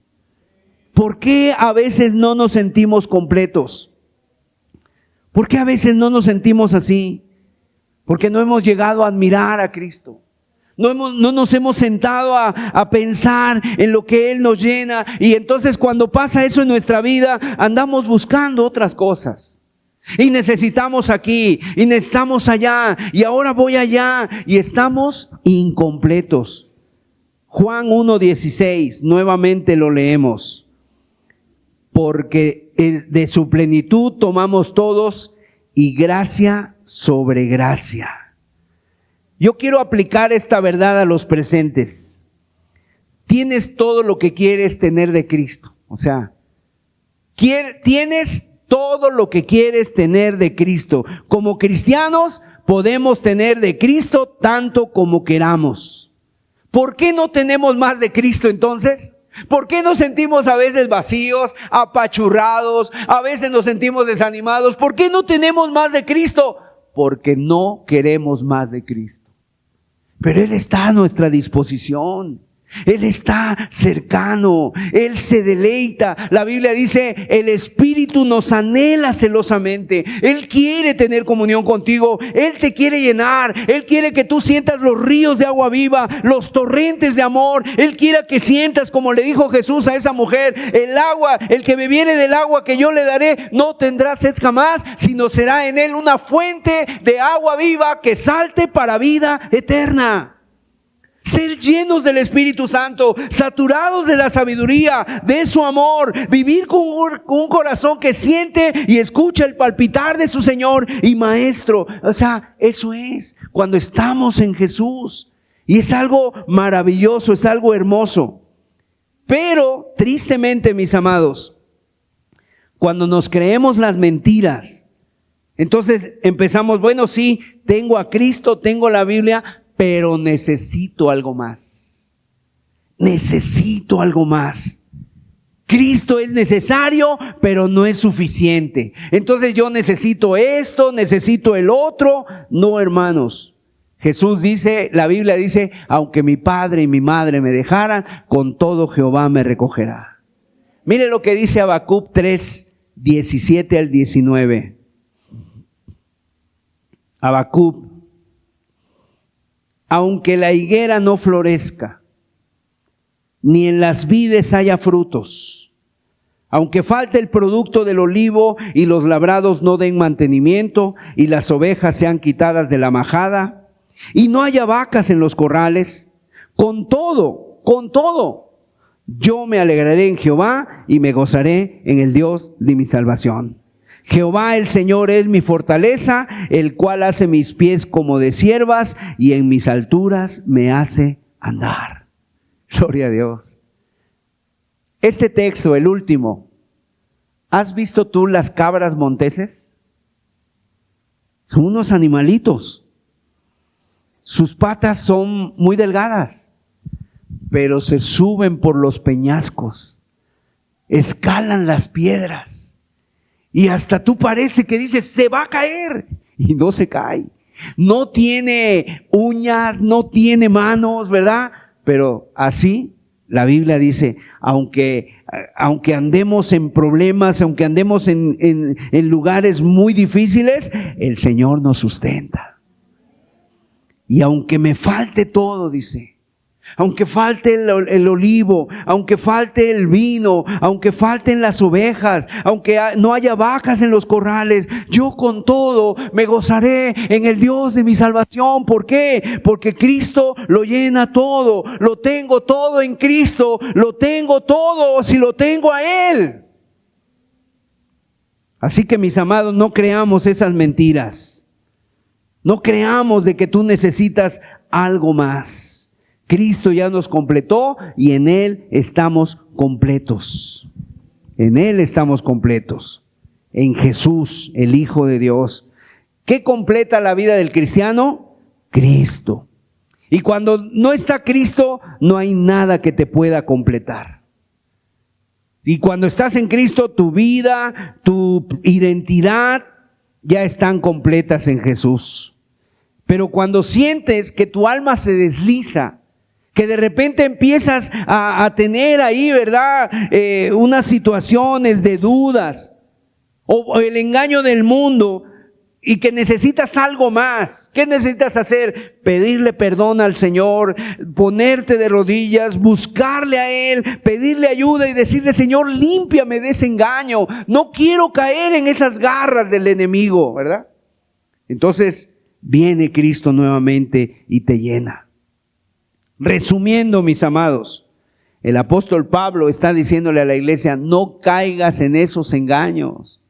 ¿Por qué a veces no nos sentimos completos? ¿Por qué a veces no nos sentimos así? Porque no hemos llegado a admirar a Cristo. No nos hemos sentado a pensar en lo que Él nos llena. Y entonces cuando pasa eso en nuestra vida, andamos buscando otras cosas. Y necesitamos aquí, y necesitamos allá, y ahora voy allá, y estamos incompletos. Juan 1:16, nuevamente lo leemos. Porque de su plenitud tomamos todos, y gracia sobre gracia. Yo quiero aplicar esta verdad a los presentes. Tienes todo lo que quieres tener de Cristo. O sea, tienes todo lo que quieres tener de Cristo. Como cristianos podemos tener de Cristo tanto como queramos. ¿Por qué no tenemos más de Cristo entonces? ¿Por qué nos sentimos a veces vacíos, apachurrados, a veces nos sentimos desanimados? ¿Por qué no tenemos más de Cristo? Porque no queremos más de Cristo. Pero Él está a nuestra disposición. Él está cercano, Él se deleita. La Biblia dice, el Espíritu nos anhela celosamente. Él quiere tener comunión contigo, Él te quiere llenar, Él quiere que tú sientas los ríos de agua viva, los torrentes de amor. Él quiere que sientas, como le dijo Jesús a esa mujer, el agua, el que bebiere del agua que yo le daré, no tendrá sed jamás, sino será en él una fuente de agua viva que salte para vida eterna. Ser llenos del Espíritu Santo, saturados de la sabiduría, de su amor, vivir con un corazón que siente y escucha el palpitar de su Señor y Maestro. O sea, eso es cuando estamos en Jesús. Y es algo maravilloso, es algo hermoso. Pero, tristemente, mis amados, cuando nos creemos las mentiras, entonces empezamos, bueno, sí, tengo a Cristo, tengo la Biblia, pero necesito algo más. Necesito algo más. Cristo es necesario, pero no es suficiente. Entonces yo necesito esto, necesito el otro. No, hermanos. Jesús dice, la Biblia dice, aunque mi padre y mi madre me dejaran, con todo Jehová me recogerá. Mire lo que dice Habacuc 3, 17 al 19. Habacuc. Aunque la higuera no florezca, ni en las vides haya frutos, aunque falte el producto del olivo y los labrados no den mantenimiento y las ovejas sean quitadas de la majada y no haya vacas en los corrales, con todo, yo me alegraré en Jehová y me gozaré en el Dios de mi salvación. Jehová el Señor es mi fortaleza, el cual hace mis pies como de ciervas y en mis alturas me hace andar. Gloria a Dios. Este texto, el último, ¿has visto tú las cabras monteses? Son unos animalitos. Sus patas son muy delgadas, pero se suben por los peñascos, escalan las piedras. Y hasta tú parece que dices, se va a caer. Y no se cae. No tiene uñas, no tiene manos, ¿verdad? Pero así la Biblia dice, aunque andemos en problemas, aunque andemos en lugares muy difíciles, el Señor nos sustenta. Y aunque me falte todo, dice, aunque falte el olivo, aunque falte el vino, aunque falten las ovejas, aunque no haya vacas en los corrales, yo con todo me gozaré en el Dios de mi salvación. ¿Por qué? Porque Cristo lo llena todo. Lo tengo todo en Cristo. Lo tengo todo si lo tengo a Él. Así que, mis amados, no creamos esas mentiras. No creamos de que tú necesitas algo más. Cristo ya nos completó y en Él estamos completos. En Él estamos completos. En Jesús, el Hijo de Dios. ¿Qué completa la vida del cristiano? Cristo. Y cuando no está Cristo, no hay nada que te pueda completar. Y cuando estás en Cristo, tu vida, tu identidad ya están completas en Jesús. Pero cuando sientes que tu alma se desliza, que de repente empiezas a tener ahí, ¿verdad? Unas situaciones de dudas o el engaño del mundo y que necesitas algo más. ¿Qué necesitas hacer? Pedirle perdón al Señor, ponerte de rodillas, buscarle a Él, pedirle ayuda y decirle: Señor, límpiame de ese engaño. No quiero caer en esas garras del enemigo, ¿verdad? Entonces viene Cristo nuevamente y te llena. Resumiendo, mis amados, el apóstol Pablo está diciéndole a la iglesia: no caigas en esos engaños.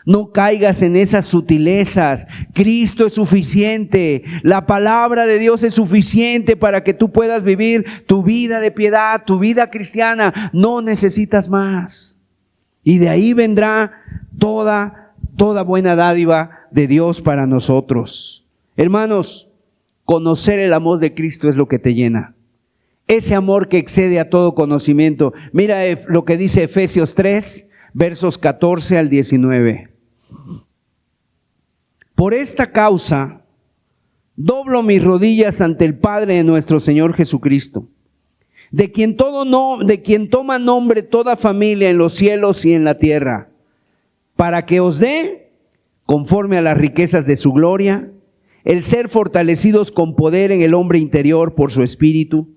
No caigas en esas sutilezas. Cristo es suficiente. La palabra de Dios es suficiente para que tú puedas vivir tu vida de piedad, tu vida cristiana. No necesitas más. Y de ahí vendrá toda buena dádiva de Dios para nosotros. Hermanos, conocer el amor de Cristo es lo que te llena. Ese amor que excede a todo conocimiento. Mira lo que dice Efesios 3, versos 14 al 19. Por esta causa, doblo mis rodillas ante el Padre de nuestro Señor Jesucristo, de quien toma nombre toda familia en los cielos y en la tierra, para que os dé, conforme a las riquezas de su gloria, el ser fortalecidos con poder en el hombre interior por su Espíritu,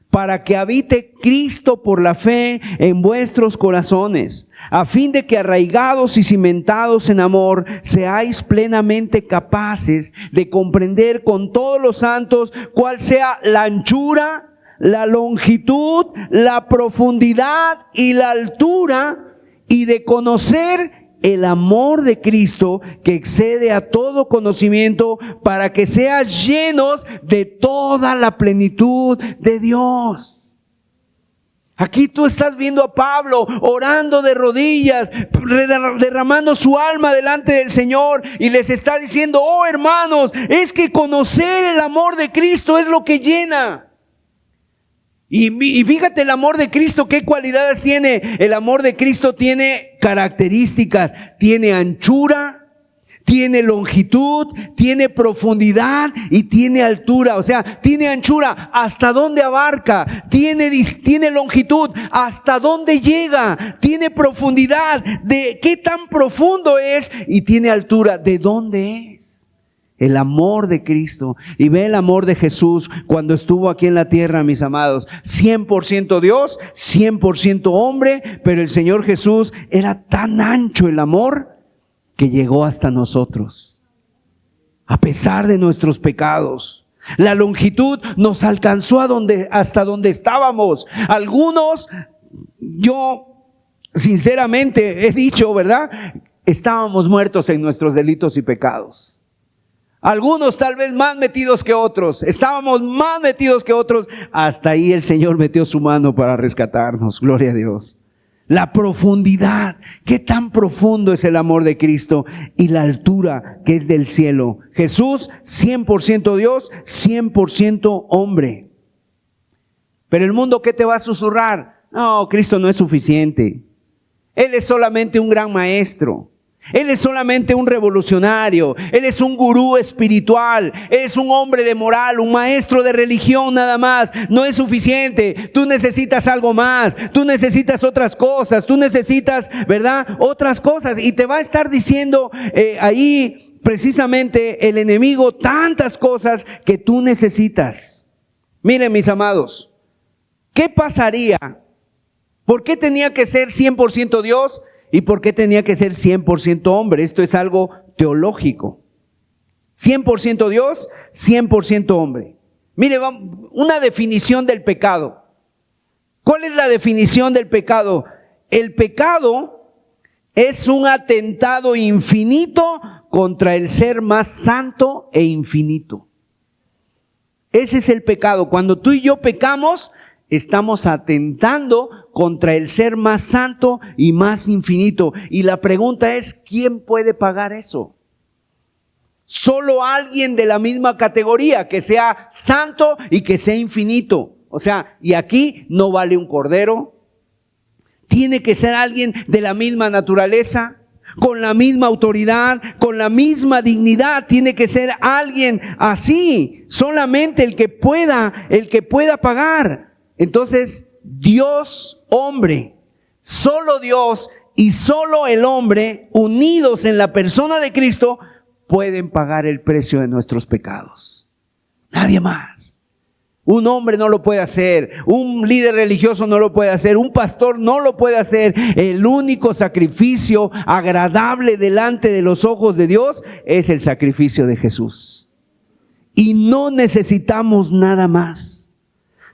para que habite Cristo por la fe en vuestros corazones, a fin de que arraigados y cimentados en amor, seáis plenamente capaces de comprender con todos los santos cuál sea la anchura, la longitud, la profundidad y la altura, y de conocer el amor de Cristo que excede a todo conocimiento, para que seas llenos de toda la plenitud de Dios. Aquí tú estás viendo a Pablo orando de rodillas, derramando su alma delante del Señor, y les está diciendo: oh hermanos, es que conocer el amor de Cristo es lo que llena. Y fíjate, el amor de Cristo, ¿qué cualidades tiene? El amor de Cristo tiene características, tiene anchura, tiene longitud, tiene profundidad y tiene altura. O sea, tiene anchura, ¿hasta dónde abarca? Tiene longitud, ¿hasta dónde llega? Tiene profundidad, ¿de qué tan profundo es? Y tiene altura, ¿de dónde es? El amor de Cristo. Y ve el amor de Jesús cuando estuvo aquí en la tierra, mis amados. 100% Dios, 100% hombre, pero el Señor Jesús era tan ancho el amor que llegó hasta nosotros, a pesar de nuestros pecados. La longitud nos alcanzó hasta donde estábamos. Algunos, yo sinceramente he dicho, ¿verdad? Estábamos muertos en nuestros delitos y pecados. Algunos tal vez más metidos que otros. Estábamos más metidos que otros. Hasta ahí el Señor metió su mano para rescatarnos. Gloria a Dios. La profundidad. Qué tan profundo es el amor de Cristo. Y la altura que es del cielo. Jesús, 100% Dios, 100% hombre. Pero el mundo, ¿qué te va a susurrar? No, Cristo no es suficiente. Él es solamente un gran maestro. Él es solamente un revolucionario. Él es un gurú espiritual. Él es un hombre de moral, un maestro de religión nada más. No es suficiente. Tú necesitas algo más. Tú necesitas otras cosas. Tú necesitas, ¿verdad? Otras cosas. Y te va a estar diciendo ahí precisamente el enemigo tantas cosas que tú necesitas. Miren, mis amados, ¿qué pasaría? ¿Por qué tenía que ser 100% Dios? ¿Y por qué tenía que ser 100% hombre? Esto es algo teológico. 100% Dios, 100% hombre. Mire, una definición del pecado. ¿Cuál es la definición del pecado? El pecado es un atentado infinito contra el ser más santo e infinito. Ese es el pecado. Cuando tú y yo pecamos, estamos atentando contra el ser más santo y más infinito. Y la pregunta es, ¿quién puede pagar eso? Solo alguien de la misma categoría, que sea santo y que sea infinito. O sea, y aquí no vale un cordero. Tiene que ser alguien de la misma naturaleza, con la misma autoridad, con la misma dignidad. Tiene que ser alguien así. Solamente el que pueda pagar. Entonces, Dios, hombre, solo Dios y solo el hombre, unidos en la persona de Cristo, pueden pagar el precio de nuestros pecados. Nadie más. Un hombre no lo puede hacer, un líder religioso no lo puede hacer, un pastor no lo puede hacer. El único sacrificio agradable delante de los ojos de Dios es el sacrificio de Jesús. Y no necesitamos nada más.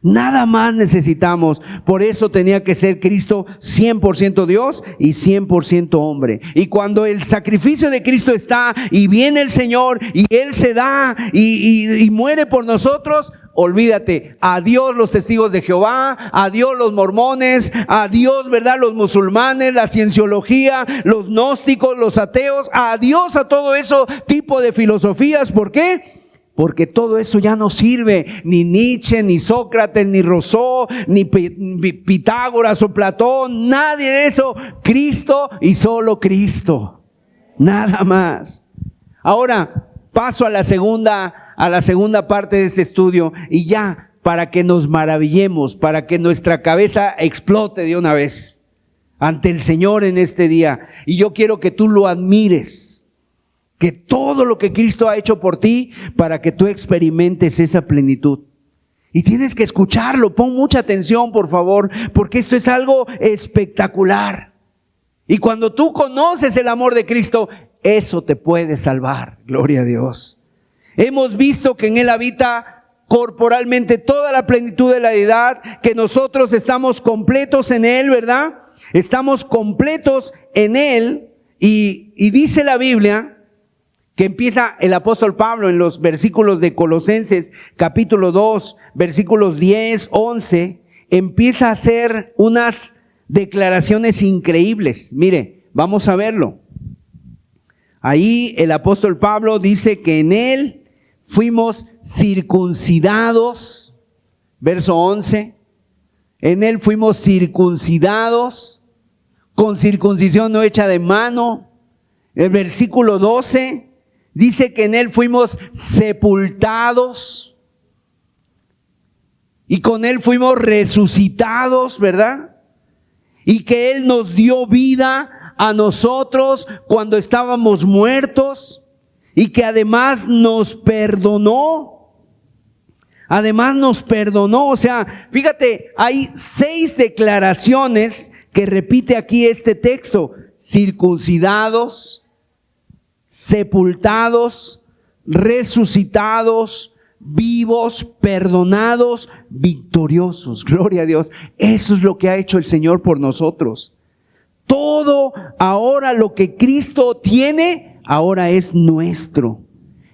Nada más necesitamos. Por eso tenía que ser Cristo 100% Dios y 100% hombre. Y cuando el sacrificio de Cristo está y viene el Señor y Él se da y muere por nosotros, olvídate, adiós los testigos de Jehová, adiós los mormones, adiós, ¿verdad?, los musulmanes, la cienciología, los gnósticos, los ateos, adiós a todo eso tipo de filosofías. ¿Por qué? Porque todo eso ya no sirve. Ni Nietzsche, ni Sócrates, ni Rousseau, ni Pitágoras o Platón, nadie de eso. Cristo y solo Cristo. Nada más. Ahora paso a la segunda parte de este estudio, y ya para que nos maravillemos, para que nuestra cabeza explote de una vez ante el Señor en este día. Y yo quiero que tú lo admires, que todo lo que Cristo ha hecho por ti, para que tú experimentes esa plenitud. Y tienes que escucharlo, pon mucha atención, por favor, porque esto es algo espectacular. Y cuando tú conoces el amor de Cristo, eso te puede salvar. Gloria a Dios. Hemos visto que en Él habita corporalmente toda la plenitud de la deidad, que nosotros estamos completos en Él, ¿verdad? Estamos completos en Él, y dice la Biblia que empieza el apóstol Pablo en los versículos de Colosenses capítulo 2, versículos 10, 11, empieza a hacer unas declaraciones increíbles. Mire, vamos a verlo. Ahí el apóstol Pablo dice que en Él fuimos circuncidados, verso 11, en Él fuimos circuncidados, con circuncisión no hecha de mano. El versículo 12 dice que en Él fuimos sepultados y con Él fuimos resucitados, ¿verdad? Y que Él nos dio vida a nosotros cuando estábamos muertos, y que además nos perdonó. Además nos perdonó. O sea, fíjate, hay 6 declaraciones que repite aquí este texto: circuncidados, sepultados, resucitados, vivos, perdonados, victoriosos. Gloria a Dios. Eso es lo que ha hecho el Señor por nosotros. Todo ahora lo que Cristo tiene, ahora es nuestro.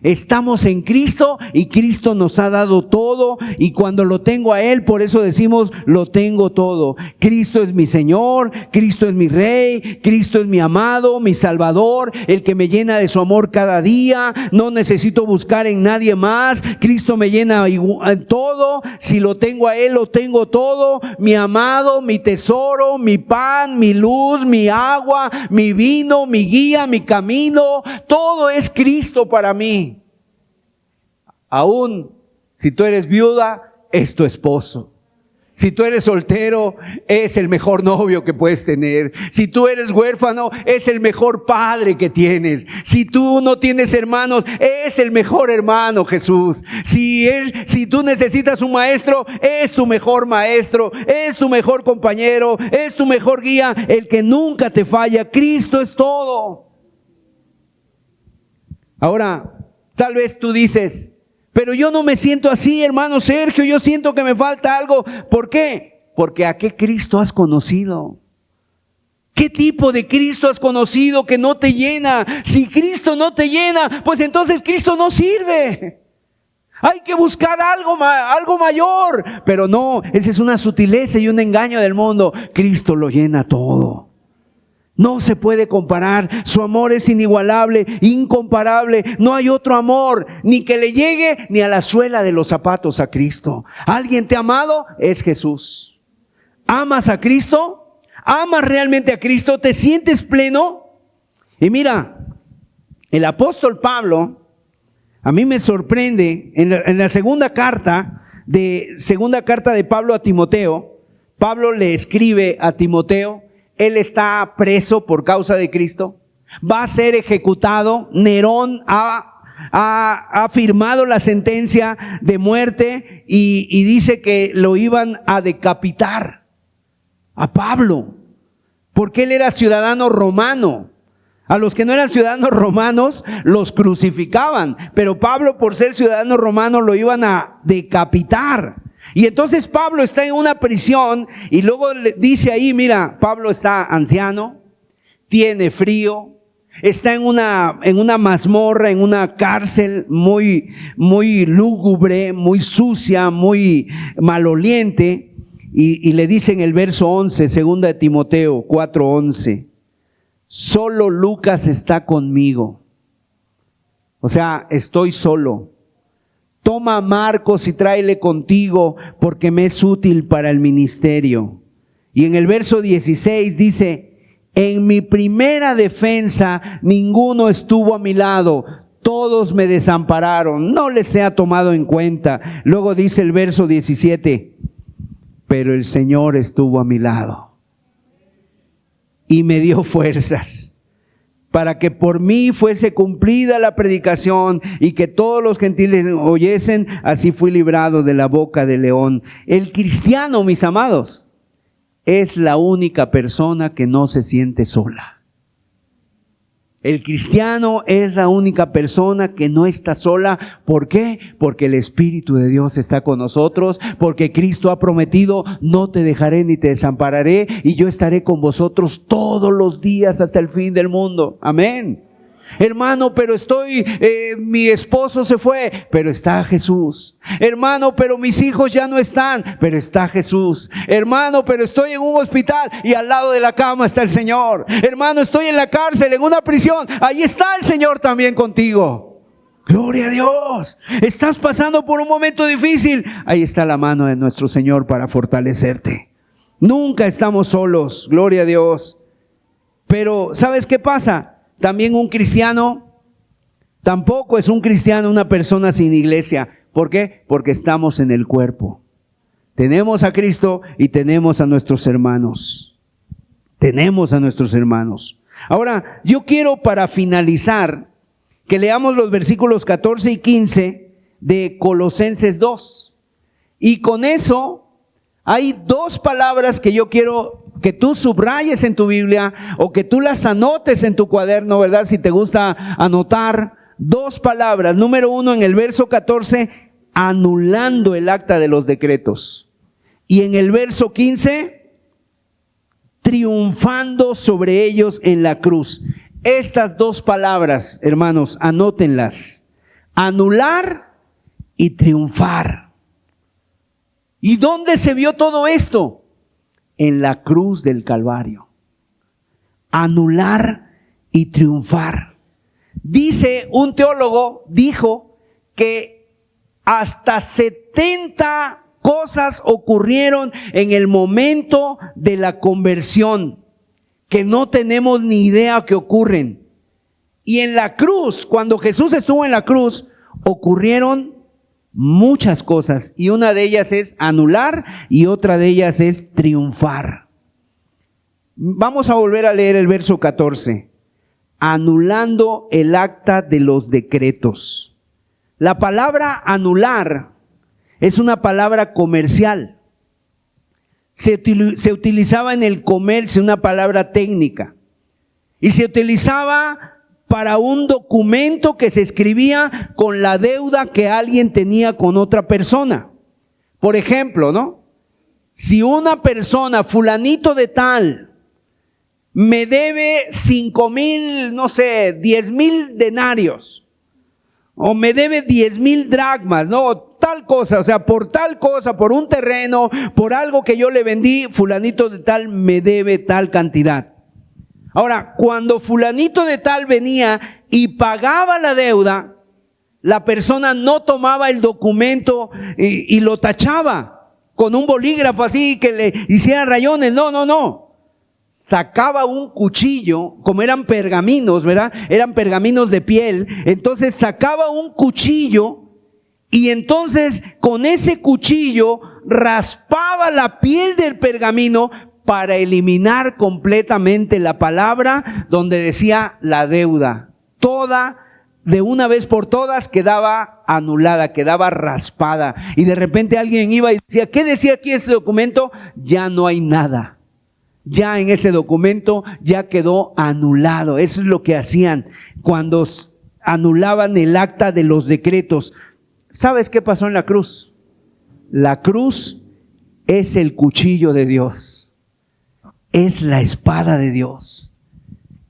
Estamos en Cristo y Cristo nos ha dado todo, y cuando lo tengo a Él, por eso decimos, lo tengo todo. Cristo es mi Señor, Cristo es mi Rey, Cristo es mi amado, mi Salvador, el que me llena de su amor cada día. No necesito buscar en nadie más. Cristo me llena en todo. Si lo tengo a Él, lo tengo todo. Mi amado, mi tesoro, mi pan, mi luz, mi agua, mi vino, mi guía, mi camino, todo es Cristo para mí. Aún si tú eres viuda, es tu esposo. Si tú eres soltero, es el mejor novio que puedes tener. Si tú eres huérfano, es el mejor padre que tienes. Si tú no tienes hermanos, es el mejor hermano Jesús. Si tú necesitas un maestro, es tu mejor maestro, es tu mejor compañero, es tu mejor guía, el que nunca te falla. Cristo es todo. Ahora, tal vez tú dices, pero yo no me siento así, hermano Sergio, yo siento que me falta algo. ¿Por qué? Porque ¿a qué Cristo has conocido? ¿Qué tipo de Cristo has conocido que no te llena? Si Cristo no te llena, pues entonces Cristo no sirve. Hay que buscar algo mayor. Pero no, esa es una sutileza y un engaño del mundo. Cristo lo llena todo. No se puede comparar. Su amor es inigualable, incomparable. No hay otro amor, ni que le llegue ni a la suela de los zapatos a Cristo. ¿Alguien te ha amado? Es Jesús. ¿Amas a Cristo? ¿Amas realmente a Cristo? ¿Te sientes pleno? Y mira, el apóstol Pablo, a mí me sorprende, en la segunda carta de Pablo a Timoteo, Pablo le escribe a Timoteo. Él está preso por causa de Cristo. va a ser ejecutado. Nerón ha firmado la sentencia de muerte y dice que lo iban a decapitar a Pablo, porque él era ciudadano romano. A los que no eran ciudadanos romanos los crucificaban, pero Pablo, por ser ciudadano romano, lo iban a decapitar. Y entonces Pablo está en una prisión y luego le dice ahí, mira, Pablo está anciano, tiene frío, está en una mazmorra, en una cárcel muy lúgubre, muy sucia, muy maloliente. Y le dice en el verso 11, segunda de Timoteo 4:11, solo Lucas está conmigo. O sea, estoy solo. Toma a Marcos y tráele contigo, porque me es útil para el ministerio. Y en el verso 16 dice, en mi primera defensa ninguno estuvo a mi lado, todos me desampararon, no les he tomado en cuenta. Luego dice el verso 17, pero el Señor estuvo a mi lado y me dio fuerzas para que por mí fuese cumplida la predicación y que todos los gentiles oyesen. Así fui librado de la boca del león. El cristiano, mis amados, es la única persona que no se siente sola. El cristiano es la única persona que no está sola. ¿Por qué? Porque el Espíritu de Dios está con nosotros, porque Cristo ha prometido, no te dejaré ni te desampararé, y yo estaré con vosotros todos los días hasta el fin del mundo. Amén. Hermano, pero mi esposo se fue, pero está Jesús. Hermano, pero mis hijos ya no están, pero está Jesús. Hermano, pero estoy en un hospital y al lado de la cama está el Señor. Hermano, estoy en la cárcel, en una prisión, ahí está el Señor también contigo. Gloria a Dios. Estás pasando por un momento difícil, ahí está la mano de nuestro Señor para fortalecerte. Nunca estamos solos, gloria a Dios. Pero ¿sabes qué pasa? También un cristiano, tampoco es un cristiano una persona sin iglesia. ¿Por qué? Porque estamos en el cuerpo. Tenemos a Cristo y tenemos a nuestros hermanos. Tenemos a nuestros hermanos. Ahora, yo quiero, para finalizar, que leamos los versículos 14 y 15 de Colosenses 2. Y con eso hay dos palabras que yo quiero que tú subrayes en tu Biblia o que tú las anotes en tu cuaderno, ¿verdad? Si te gusta anotar, dos palabras. Número 1, en el verso 14, anulando el acta de los decretos. Y en el verso 15, triunfando sobre ellos en la cruz. Estas dos palabras, hermanos, anótenlas. Anular y triunfar. ¿Y dónde se vio todo esto? En la cruz del Calvario. Anular y triunfar. Dice un teólogo, dijo que hasta 70 cosas ocurrieron en el momento de la conversión, que no tenemos ni idea que ocurren. Y en la cruz, cuando Jesús estuvo en la cruz, ocurrieron muchas cosas, y una de ellas es anular y otra de ellas es triunfar. Vamos a volver a leer el verso 14. Anulando el acta de los decretos. La palabra anular es una palabra comercial. Se utilizaba en el comercio, una palabra técnica, y se utilizaba para un documento que se escribía con la deuda que alguien tenía con otra persona. Por ejemplo, ¿no? Si una persona, fulanito de tal, me debe 5,000, 10,000 denarios, o me debe 10,000 dracmas, ¿no? Tal cosa, o sea, por tal cosa, por un terreno, por algo que yo le vendí, fulanito de tal me debe tal cantidad. Ahora, cuando fulanito de tal venía y pagaba la deuda, la persona no tomaba el documento y lo tachaba con un bolígrafo así que le hiciera rayones. No. Sacaba un cuchillo, como eran pergaminos, ¿verdad? Eran pergaminos de piel. Entonces sacaba un cuchillo y entonces con ese cuchillo raspaba la piel del pergamino para eliminar completamente la palabra donde decía la deuda. Toda, de una vez por todas, quedaba anulada, quedaba raspada. Y de repente alguien iba y decía, ¿qué decía aquí ese documento? Ya no hay nada. Ya en ese documento ya quedó anulado. Eso es lo que hacían cuando anulaban el acta de los decretos. ¿Sabes qué pasó en la cruz? La cruz es el cuchillo de Dios. Es la espada de Dios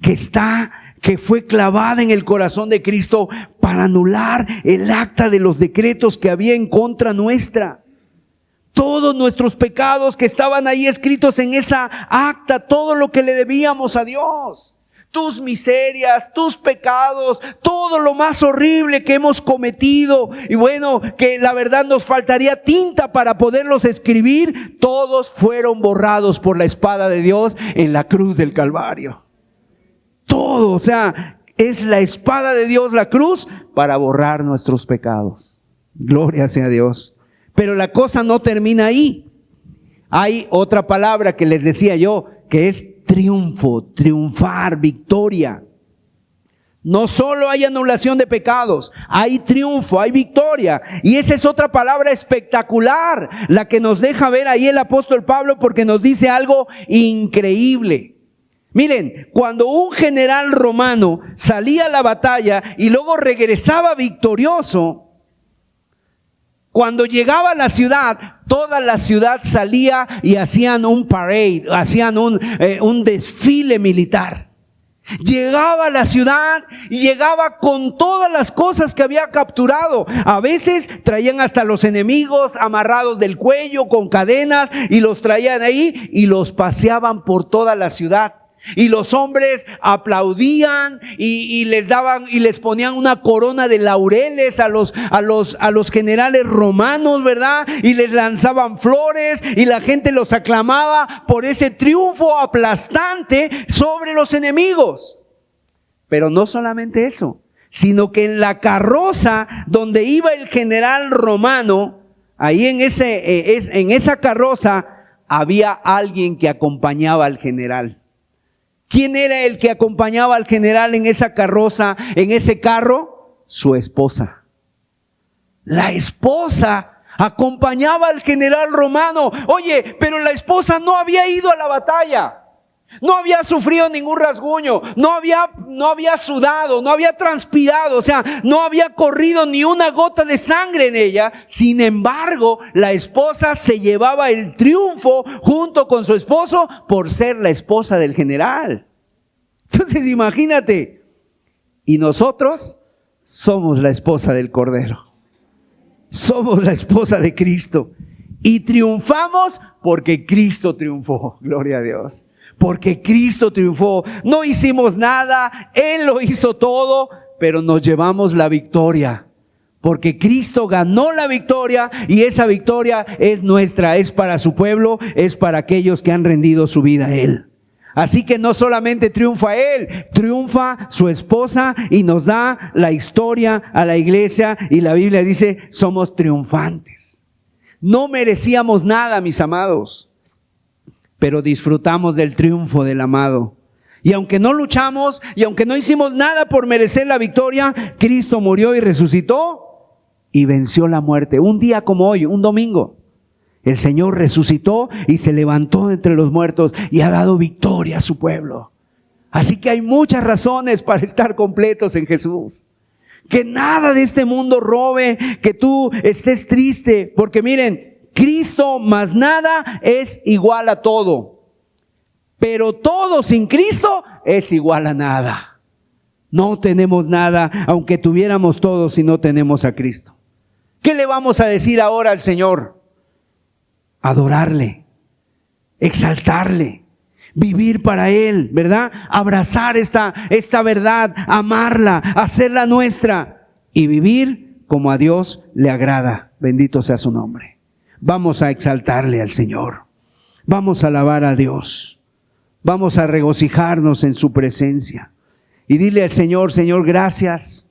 que fue clavada en el corazón de Cristo para anular el acta de los decretos que había en contra nuestra. Todos nuestros pecados que estaban ahí escritos en esa acta, todo lo que le debíamos a Dios, tus miserias, tus pecados, todo lo más horrible que hemos cometido, y bueno, que la verdad nos faltaría tinta para poderlos escribir, todos fueron borrados por la espada de Dios en la cruz del Calvario. Todo, o sea, es la espada de Dios, la cruz, para borrar nuestros pecados. Gloria sea a Dios. Pero la cosa no termina ahí. Hay otra palabra que les decía yo, que es triunfo, triunfar, victoria. No solo hay anulación de pecados, hay triunfo, hay victoria. Y esa es otra palabra espectacular, la que nos deja ver ahí el apóstol Pablo, porque nos dice algo increíble. Miren, cuando un general romano salía a la batalla y luego regresaba victorioso, cuando llegaba a la ciudad, toda la ciudad salía y hacían un parade, hacían un desfile militar. Llegaba a la ciudad y llegaba con todas las cosas que había capturado. A veces traían hasta los enemigos amarrados del cuello con cadenas y los traían ahí y los paseaban por toda la ciudad. Y los hombres aplaudían y les daban y les ponían una corona de laureles a los generales romanos, ¿verdad? Y les lanzaban flores y la gente los aclamaba por ese triunfo aplastante sobre los enemigos. Pero no solamente eso, sino que en la carroza donde iba el general romano, ahí en esa carroza había alguien que acompañaba al general. ¿Quién era el que acompañaba al general en esa carroza, en ese carro? Su esposa. La esposa acompañaba al general romano. Oye, pero la esposa no había ido a la batalla. No había sufrido ningún rasguño, no había sudado, no había transpirado, o sea, no había corrido ni una gota de sangre en ella. Sin embargo, la esposa se llevaba el triunfo junto con su esposo por ser la esposa del general. Entonces, imagínate, y nosotros somos la esposa del Cordero. Somos la esposa de Cristo y triunfamos porque Cristo triunfó. Gloria a Dios. Porque Cristo triunfó. No hicimos nada, Él lo hizo todo, pero nos llevamos la victoria. Porque Cristo ganó la victoria y esa victoria es nuestra, es para su pueblo, es para aquellos que han rendido su vida a Él. Así que no solamente triunfa Él, triunfa su esposa y nos da la historia a la iglesia, y la Biblia dice, somos triunfantes. No merecíamos nada, mis amados, pero disfrutamos del triunfo del amado. Y aunque no luchamos y aunque no hicimos nada por merecer la victoria, Cristo murió y resucitó y venció la muerte. Un día como hoy, un domingo, el Señor resucitó y se levantó entre los muertos y ha dado victoria a su pueblo. Así que hay muchas razones para estar completos en Jesús. Que nada de este mundo robe, que tú estés triste, porque miren, Cristo más nada es igual a todo. Pero todo sin Cristo es igual a nada. No tenemos nada, aunque tuviéramos todo, si no tenemos a Cristo. ¿Qué le vamos a decir ahora al Señor? Adorarle, exaltarle, vivir para Él, ¿verdad? Abrazar esta verdad, amarla, hacerla nuestra y vivir como a Dios le agrada. Bendito sea su nombre. Vamos a exaltarle al Señor. Vamos a alabar a Dios. Vamos a regocijarnos en su presencia. Y dile al Señor, Señor, gracias,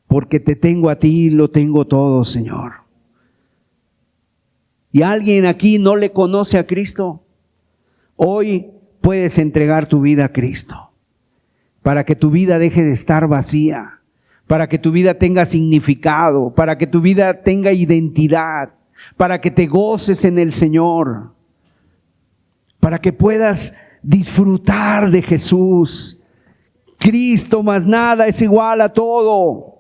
porque te tengo a ti, lo tengo todo, Señor. Y alguien aquí no le conoce a Cristo. Hoy puedes entregar tu vida a Cristo, para que tu vida deje de estar vacía, para que tu vida tenga significado, para que tu vida tenga identidad, para que te goces en el Señor, para que puedas disfrutar de Jesús. Cristo más nada es igual a todo,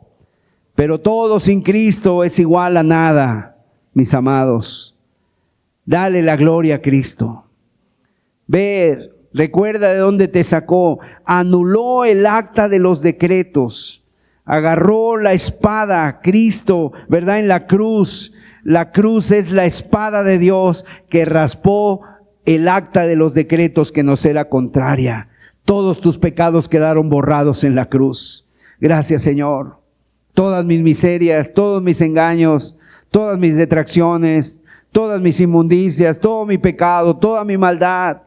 pero todo sin Cristo es igual a nada, mis amados. Dale la gloria a Cristo. Ve, recuerda de dónde te sacó. Anuló el acta de los decretos. Agarró la espada, Cristo, ¿verdad? En la cruz. La cruz es la espada de Dios que raspó el acta de los decretos que nos era contraria. Todos tus pecados quedaron borrados en la cruz. Gracias, Señor. Todas mis miserias, todos mis engaños, todas mis detracciones, todas mis inmundicias, todo mi pecado, toda mi maldad,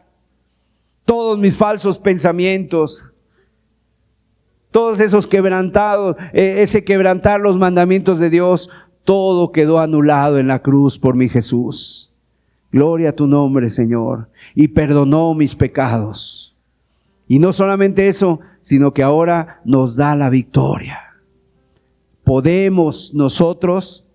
todos mis falsos pensamientos, todos esos quebrantados, ese quebrantar los mandamientos de Dios, todo quedó anulado en la cruz por mi Jesús. Gloria a tu nombre, Señor. Y perdonó mis pecados. Y no solamente eso, sino que ahora nos da la victoria. Podemos nosotros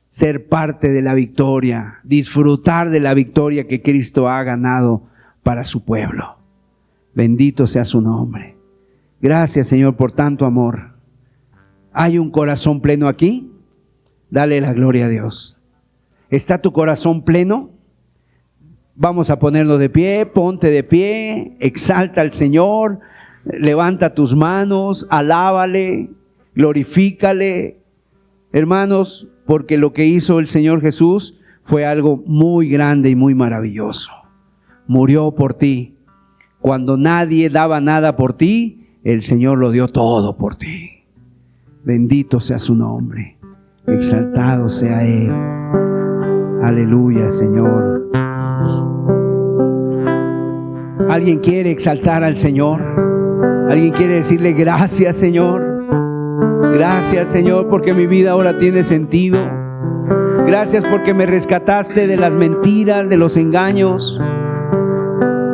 ser parte de la victoria, disfrutar de la victoria que Cristo ha ganado para su pueblo. Bendito sea su nombre. Gracias, Señor, por tanto amor. ¿Hay un corazón pleno aquí? Dale la gloria a Dios. ¿Está tu corazón pleno? Vamos a ponerlo de pie, ponte de pie, exalta al Señor, levanta tus manos, alábale, glorifícale, hermanos, porque lo que hizo el Señor Jesús fue algo muy grande y muy maravilloso. Murió por ti. Cuando nadie daba nada por ti, el Señor lo dio todo por ti. Bendito sea su nombre. Exaltado sea Él. Aleluya, Señor. ¿Alguien quiere exaltar al Señor? ¿Alguien quiere decirle gracias, Señor? Gracias, Señor, porque mi vida ahora tiene sentido. Gracias porque me rescataste de las mentiras, de los engaños.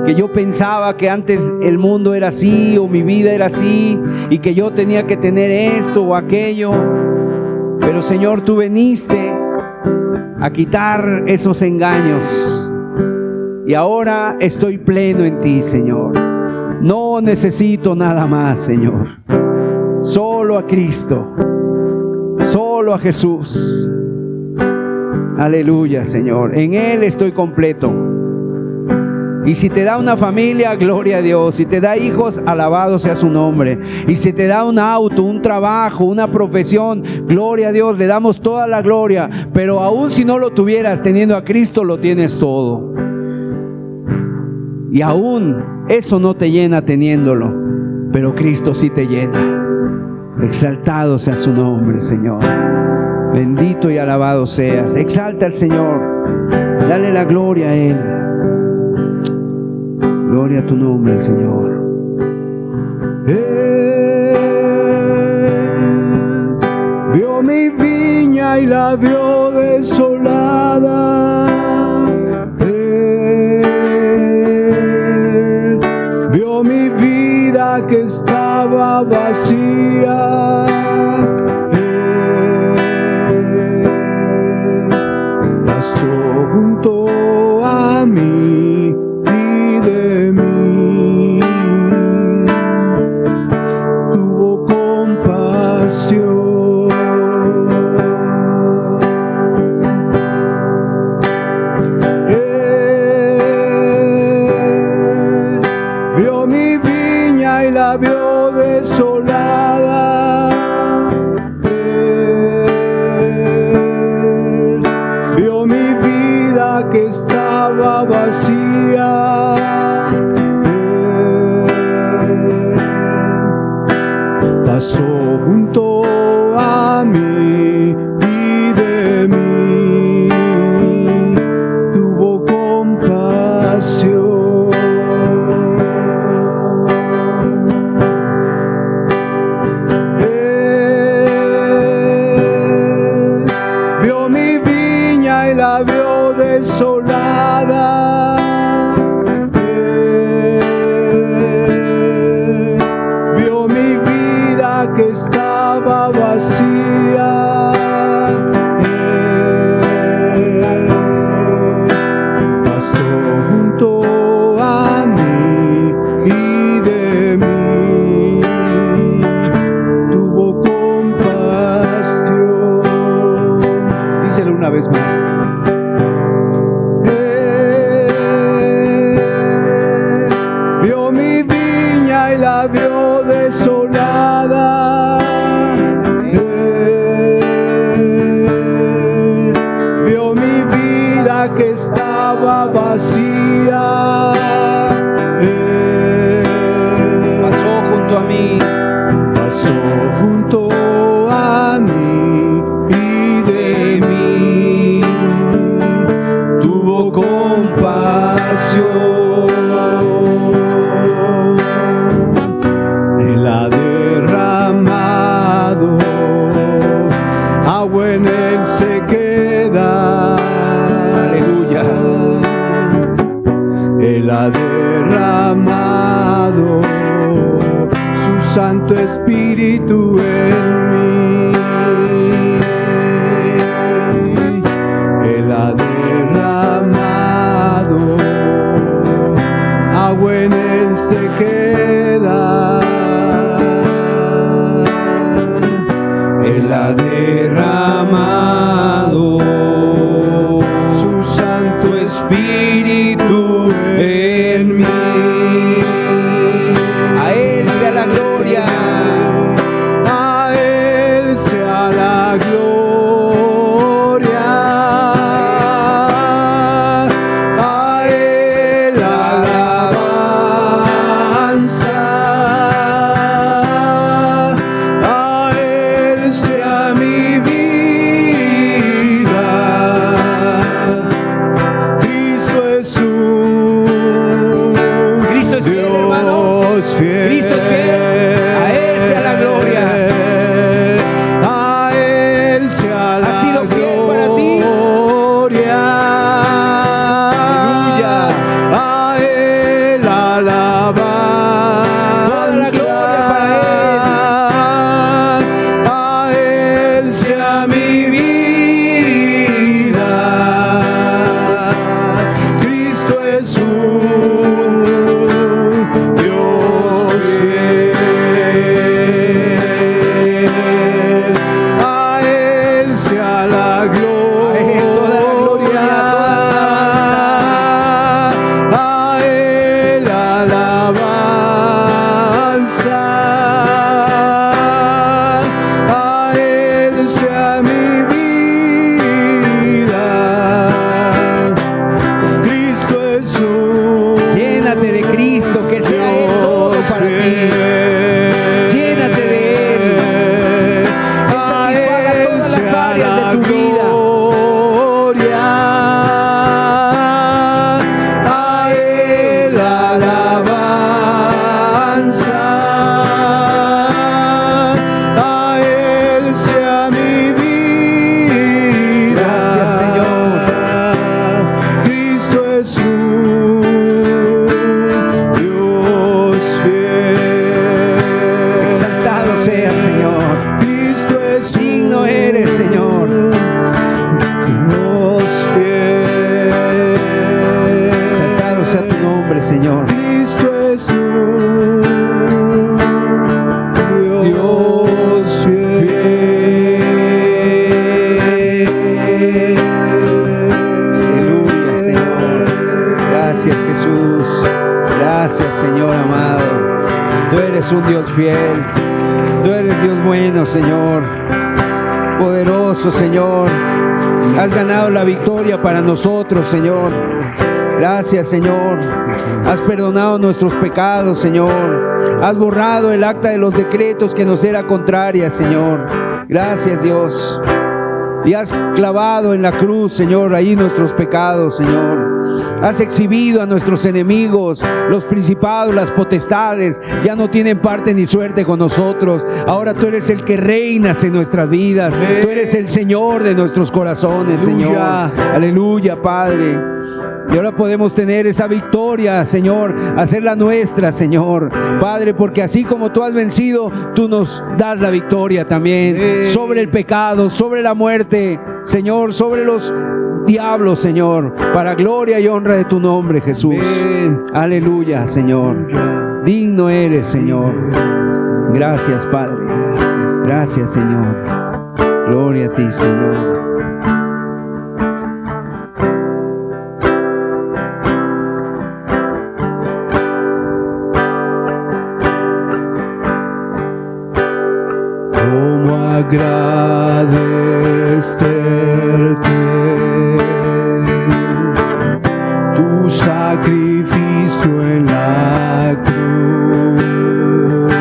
Que yo pensaba que antes el mundo era así o mi vida era así y que yo tenía que tener esto o aquello. Pero, Señor, tú viniste a quitar esos engaños. Y ahora estoy pleno en ti, Señor. No necesito nada más, Señor. Solo a Cristo. Solo a Jesús. Aleluya, Señor. En Él estoy completo. Y si te da una familia, gloria a Dios. Si te da hijos, alabado sea su nombre. Y si te da un auto, un trabajo, una profesión, gloria a Dios, le damos toda la gloria. Pero aún si no lo tuvieras, teniendo a Cristo, lo tienes todo. Y aún eso no te llena teniéndolo, pero Cristo sí te llena. Exaltado sea su nombre, Señor. Bendito y alabado seas. Exalta al Señor. Dale la gloria a Él. Gloria a tu nombre, Señor. Vio mi viña y la vio desolada. Vio mi vida que estaba vacía. Pasó junto a mí y de mí tuvo compasión. Él vio mi viña y la vio desolada. Él ha derramado su Santo Espíritu en mí. Él ha derramado agua, en él se queda. Él ha derramado su Santo Espíritu en mí. A Él sea la gloria. A Él sea la gloria. A Él la alabanza. A Él sea mi vida. Cristo es un Cristo es fiel, hermano. Dios fiel. Cristo es fiel. A Él sea la gloria. A Él sea la Ha sido fiel para ti. gloria. Aleluya. A Él la alabanza. Toda la gloria A Él sea mi vida. Cristo es un Dios fiel. A Él sea la gloria. A Él la alabanza. A Él sea mi vida. Cristo es un Llénate de Cristo, que sea Él todo para ti. Llénate de Él. A Él todas las sea áreas de la tu vida. gloria. A Él la alabanza. A Él sea mi vida. Gracias, Señor. Cristo es un Dios fiel. Exaltado sea el Señor. Cristo es Digno eres, Señor. Dios fiel. Exaltado sea tu nombre, Señor. Cristo es un Dios fiel. Aleluya, Señor. Gracias, Jesús. Gracias, Señor amado. Tú eres un Dios fiel. Tú eres Dios bueno, Señor. Poderoso, Señor. Has ganado la victoria para nosotros, Señor. Gracias, Señor. Has perdonado nuestros pecados, Señor. Has borrado el acta de los decretos que nos era contraria, Señor. Gracias, Dios. Y has clavado en la cruz, Señor, ahí nuestros pecados, Señor. Has exhibido a nuestros enemigos, los principados, las potestades, ya no tienen parte ni suerte con nosotros. Ahora tú eres el que reinas en nuestras vidas. Tú eres el Señor de nuestros corazones, Señor. Aleluya, Padre. Y ahora podemos tener esa victoria, Señor, hacerla nuestra, Señor. Padre, porque así como tú has vencido, tú nos das la victoria también sobre el pecado, sobre la muerte, Señor, sobre los diablos, Señor, para gloria y honra de tu nombre, Jesús. Aleluya, Señor. Digno eres, Señor. Gracias, Padre. Gracias, Señor. Gloria a ti, Señor. ¿Cómo agradecerte tu sacrificio en la cruz?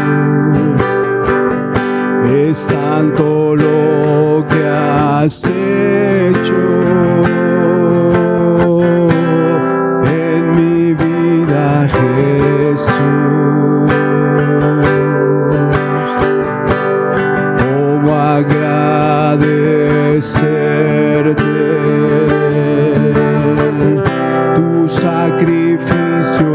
Es tanto lo que has hecho en mi vida, Jesús. ¿Cómo agradecerte tu sacrificio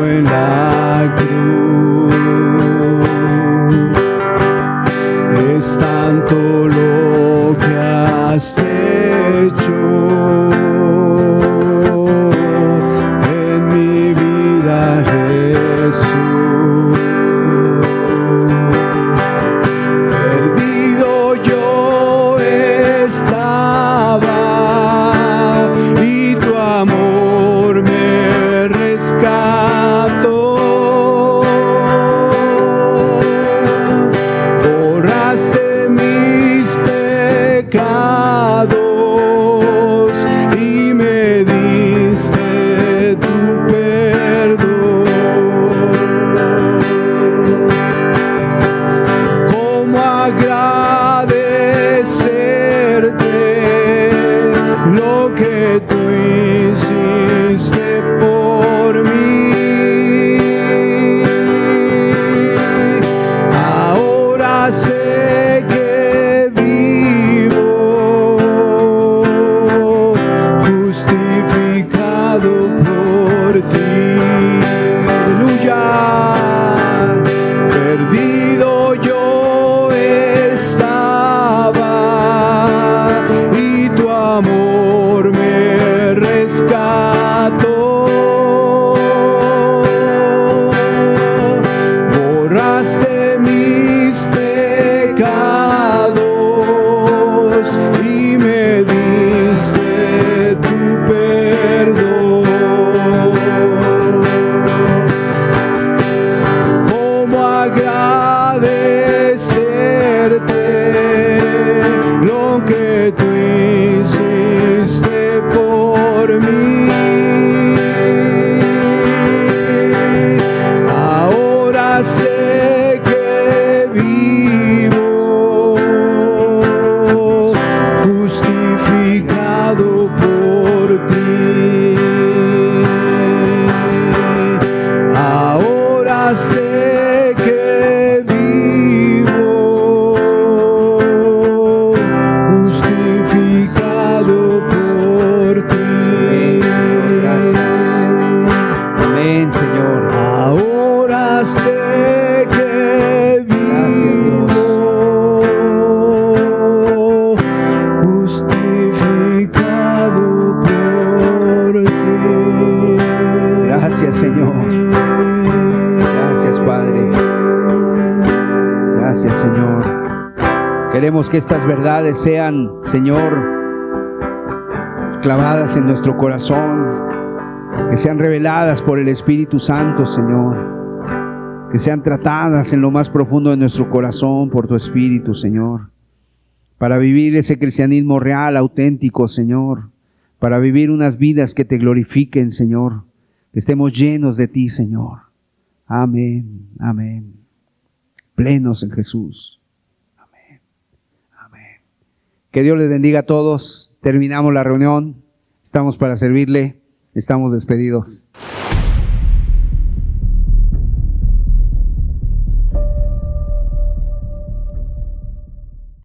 sé que vivo justificado por ti. Gracias, Señor. Gracias, Padre. Gracias, Señor. Queremos que estas verdades sean, Señor, clavadas en nuestro corazón, que sean reveladas por el Espíritu Santo, Señor, que sean tratadas en lo más profundo de nuestro corazón por tu Espíritu, Señor, para vivir ese cristianismo real, auténtico, Señor, para vivir unas vidas que te glorifiquen, Señor, que estemos llenos de ti, Señor. Amén, amén. Plenos en Jesús. Amén, amén. Que Dios les bendiga a todos. Terminamos la reunión. Estamos para servirle. Estamos despedidos.